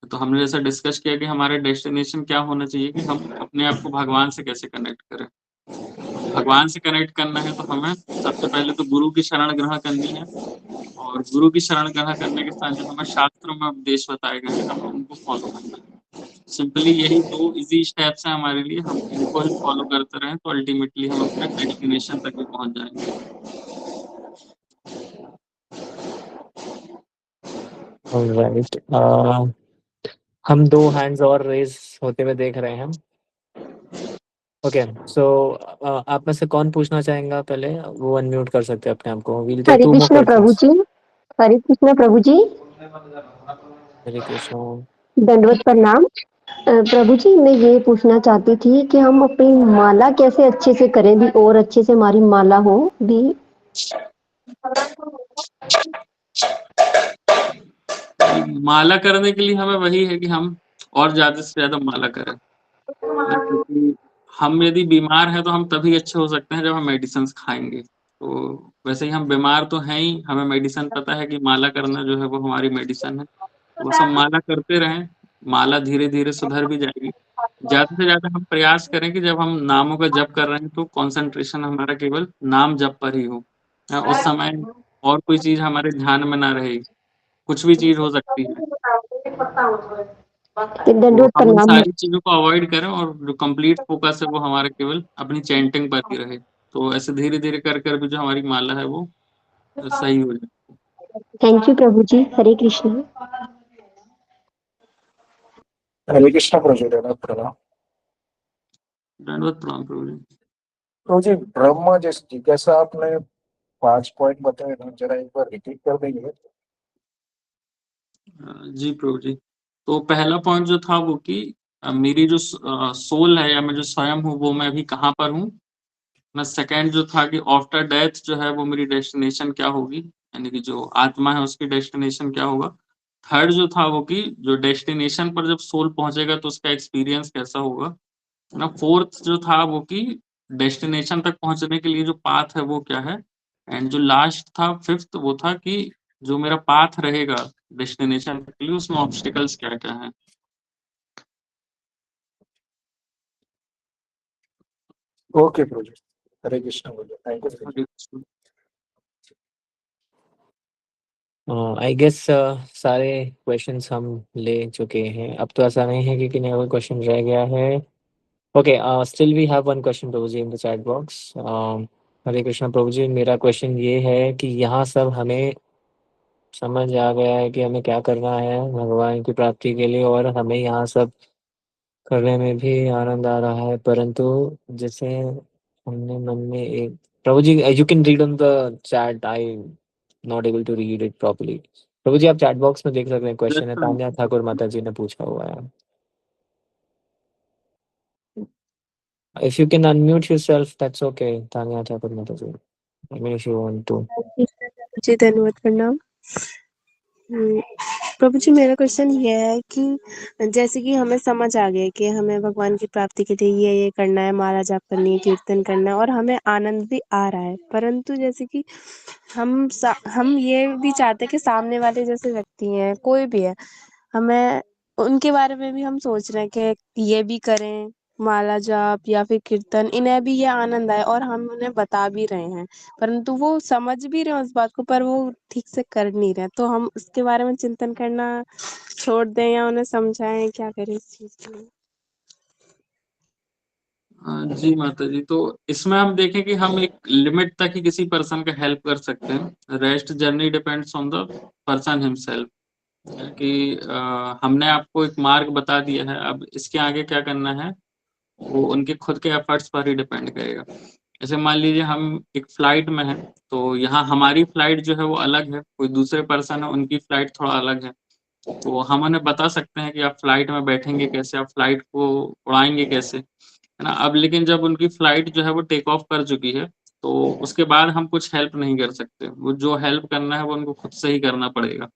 तो हमने जैसा डिस्कस किया कि हमारा डेस्टिनेशन क्या होना चाहिए, कि हम अपने आप को भगवान से कैसे कनेक्ट करें। भगवान से कनेक्ट करना है तो हमें सबसे पहले तो गुरु की शरण ग्रहण करनी है, और गुरु की शरण ग्रहण करने के साथ जो हमें शास्त्रों में उपदेश बताए गए हैं हमें उनको फॉलो करना है। सिंपली यही 2 इजी स्टेप्स हैं हमारे लिए, हम इनको ही फॉलो करते रहें तो अल्टीमेटली हम अपने डेस्टिनेशन तक भी पहुंच जाएंगे। Alright. हम 2 हैंड्स और रेज होते हुए देख रहे हैं। ओके, सो आप में से कौन पूछना चाहेगा पहले? वो अनम्यूट कर सकते हैं अपने आप को। We'll take हरे 2 more कृष्ण प्रभु persons. जी। हरे कृष्ण प्रभु जी। हरे कृष्णा। दंडवत प्रणाम। प्रभु जी, मैं ये पूछना चाहती थी कि हम अपनी माला कैसे अच्छे से करें भी, और अच्छे से हमारी माला हो भी। माला करने के लिए हमें वही है कि हम और ज्यादा से ज्यादा माला करें, क्योंकि हम यदि बीमार हैं तो हम तभी अच्छे हो सकते हैं जब हम मेडिसिन खाएंगे। तो वैसे ही हम बीमार तो हैं ही, हमें मेडिसिन पता है कि माला करना जो है वो हमारी मेडिसिन है, तो बस हम माला करते रहें। माला धीरे धीरे सुधर भी जाएगी। ज्यादा से ज्यादा हम प्रयास करें कि जब हम नामों का जप कर रहे हैं तो कंसंट्रेशन हमारा केवल नाम जप पर ही हो। उस समय और कोई चीज हमारे ध्यान में ना रहे, कुछ भी चीज हो सकती है। तो दंडवत हम उन प्रणाम। सारी चीजों को अवॉइड करें और जो कंप्लीट फोकस है वो हमारा केवल अपनी चैंटिंग पर ही रहे। तो ऐसे धीरे धीरे कर कर भी जो हमारी माला है वो सही हो जाए। थैंक यू प्रभु जी। हरे कृष्ण। हरे कृष्णा प्रभु जी। दंडवत प्रणाम प्रभु जी। तो जी ब्रह्म जिज्ञासा आपने 5 पॉइंट बताए ना, जरा एक बार रिपीट कर देंगे। जी प्रभु जी। तो पहला पॉइंट जो था वो कि मेरी जो सोल है या मैं जो स्वयं हूँ वो मैं अभी कहाँ पर हूँ। मैं सेकंड जो था कि आफ्टर डेथ जो है वो मेरी डेस्टिनेशन क्या होगी, यानी कि जो आत्मा है उसकी डेस्टिनेशन क्या होगा। थर्ड जो था वो कि जो डेस्टिनेशन पर जब सोल पहुंचेगा तो उसका एक्सपीरियंस कैसा होगा ना। फोर्थ जो था वो कि डेस्टिनेशन तक पहुंचने के लिए जो पाथ है वो क्या है। एंड जो लास्ट था फिफ्थ वो था कि जो मेरा पाथ रहेगा डेस्टिनेशन के लिए उसमें ऑब्स्टिकल्स क्या क्या है। ओके प्रभु जी, हरे कृष्ण बोलिए। Thank you Prabhu ji. Hare Krishna. I guess सारे क्वेश्चंस हम ले चुके हैं। अब तो ऐसा नहीं है कि किन्हीं और क्वेश्चन रह गया है। Okay, still we have one question प्रभु जी in the chat box. Hare Krishna प्रभु जी, मेरा क्वेश्चन ये है कि यहाँ सब हमें समझ आ गया है कि हमें क्या करना है भगवान की प्राप्ति के लिए, और हमें यहाँ सब करने में भी आनंद आ रहा है, परंतु जैसे हमने मन में एक, प्रभु जी you can read on the chat, I not able to read it properly. प्रभु जी आप चैट बॉक्स में देख सकते हैं, क्वेश्चन है, तान्या ठाकुर माता जी ने पूछा हुआ है। If you can unmute yourself that's okay, Tanya Thakur माता जी, I mean if you want to. जी धन्यवाद प्रणाम। प्रभु जी मेरा क्वेश्चन ये है कि जैसे कि हमें समझ आ गया कि हमें भगवान की प्राप्ति के लिए ये करना है, माला जाप करनी है, कीर्तन करना है, और हमें आनंद भी आ रहा है, परंतु जैसे कि हम ये भी चाहते हैं कि सामने वाले जैसे व्यक्ति हैं, कोई भी है, हमें उनके बारे में भी हम सोच रहे हैं कि ये भी करें माला जाप या फिर कीर्तन, इन्हें भी ये आनंद आए, और हम उन्हें बता भी रहे हैं, परंतु वो समझ भी रहे हैं उस बात को, पर वो ठीक से कर नहीं रहे। तो हम उसके बारे में चिंतन करना छोड़ दें या उन्हें समझाएं, क्या करें इस चीज के लिए? जी माता जी, तो इसमें हम देखें कि हम एक लिमिट तक ही किसी पर्सन का हेल्प कर सकते हैं। Rest journey depends on the person himself. कि हमने आपको एक मार्ग बता दिया है, अब इसके आगे क्या करना है वो उनके खुद के एफर्ट्स पर ही डिपेंड करेगा। जैसे मान लीजिए हम एक फ्लाइट में हैं, तो यहाँ हमारी फ्लाइट जो है वो अलग है, कोई दूसरे पर्सन है उनकी फ्लाइट थोड़ा अलग है। तो हम उन्हें बता सकते हैं कि आप फ्लाइट में बैठेंगे कैसे, आप फ्लाइट को उड़ाएंगे कैसे, है ना। अब लेकिन जब उनकी फ्लाइट जो है वो टेक ऑफ कर चुकी है तो उसके बाद हम कुछ हेल्प नहीं कर सकते। वो जो हेल्प करना है वो उनको खुद से ही करना पड़ेगा,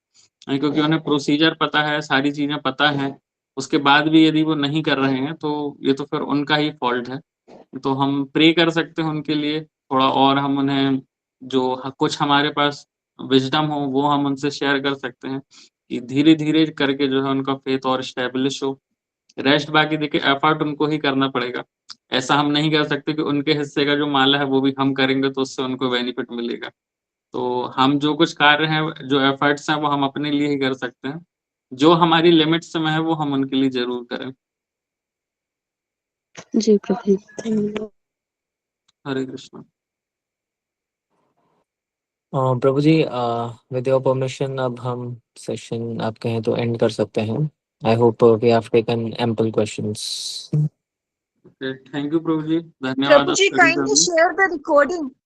क्योंकि उन्हें प्रोसीजर पता है, सारी चीजें पता है। उसके बाद भी यदि वो नहीं कर रहे हैं तो ये तो फिर उनका ही फॉल्ट है। तो हम प्रे कर सकते हैं उनके लिए थोड़ा, और हम उन्हें जो कुछ हमारे पास विजडम हो वो हम उनसे शेयर कर सकते हैं कि धीरे धीरे करके जो है उनका फेथ और स्टेब्लिश हो। रेस्ट बाकी देखिए एफर्ट उनको ही करना पड़ेगा। ऐसा हम नहीं कर सकते कि उनके हिस्से का जो माला है वो भी हम करेंगे तो उससे उनको बेनिफिट मिलेगा। तो हम जो कुछ कार्य हैं, जो एफर्ट्स हैं वो हम अपने लिए ही कर सकते हैं। जो हमारी लिमिट्स में है वो हम उनके लिए जरूर करें। जी प्रभु जी, धन्यवाद। हरे कृष्ण। प्रभु जी विद योर परमिशन अब हम सेशन आप कहें तो एंड कर सकते हैं। I hope we have taken ample questions. Thank you प्रभु जी, धन्यवाद प्रभु आप जी सभी का काइंडली भी। शेयर द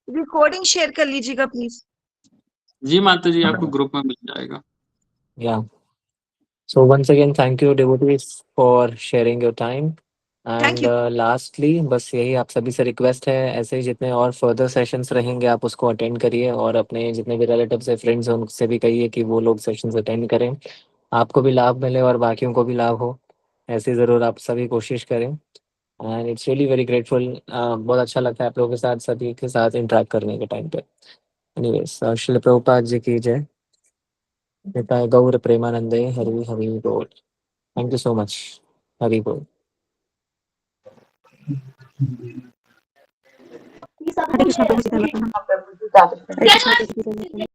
रिकॉर्डिंग शेयर कर लीजिएगा प्लीज। जी माता जी, आपको ग्रुप में मिल जाएगा। Yeah. So once again, thank you devotees for sharing your time. Thank And you. lastly, बस यही आप सभी से रिक्वेस्ट है, ऐसे ही जितने और फर्दर सेशंस रहेंगे आप उसको अटेंड करिए, और अपने जितने भी रिलेटिव्स है, फ्रेंड्स हैं, उनसे भी कहिए कि वो लोग सेशंस अटेंड करें, आपको भी लाभ मिले और बाकियों को भी लाभ हो। ऐसे ज़रूर आप सभी कोशिश करें। And it's really very grateful, बहुत अच्छा लगता है आप लोगों के साथ, सभी के साथ इंटरेक्ट करने के टाइम पे। एनीवेज, श्रील प्रभुपाद जी की जय। निताय गौर प्रेमानंदे हरि हरि बोल। Thank you so much. Hari बोल। हरे कृष्ण प्रभु जी, धन्यवाद। हरे कृष्ण प्रभु जी, धन्यवाद।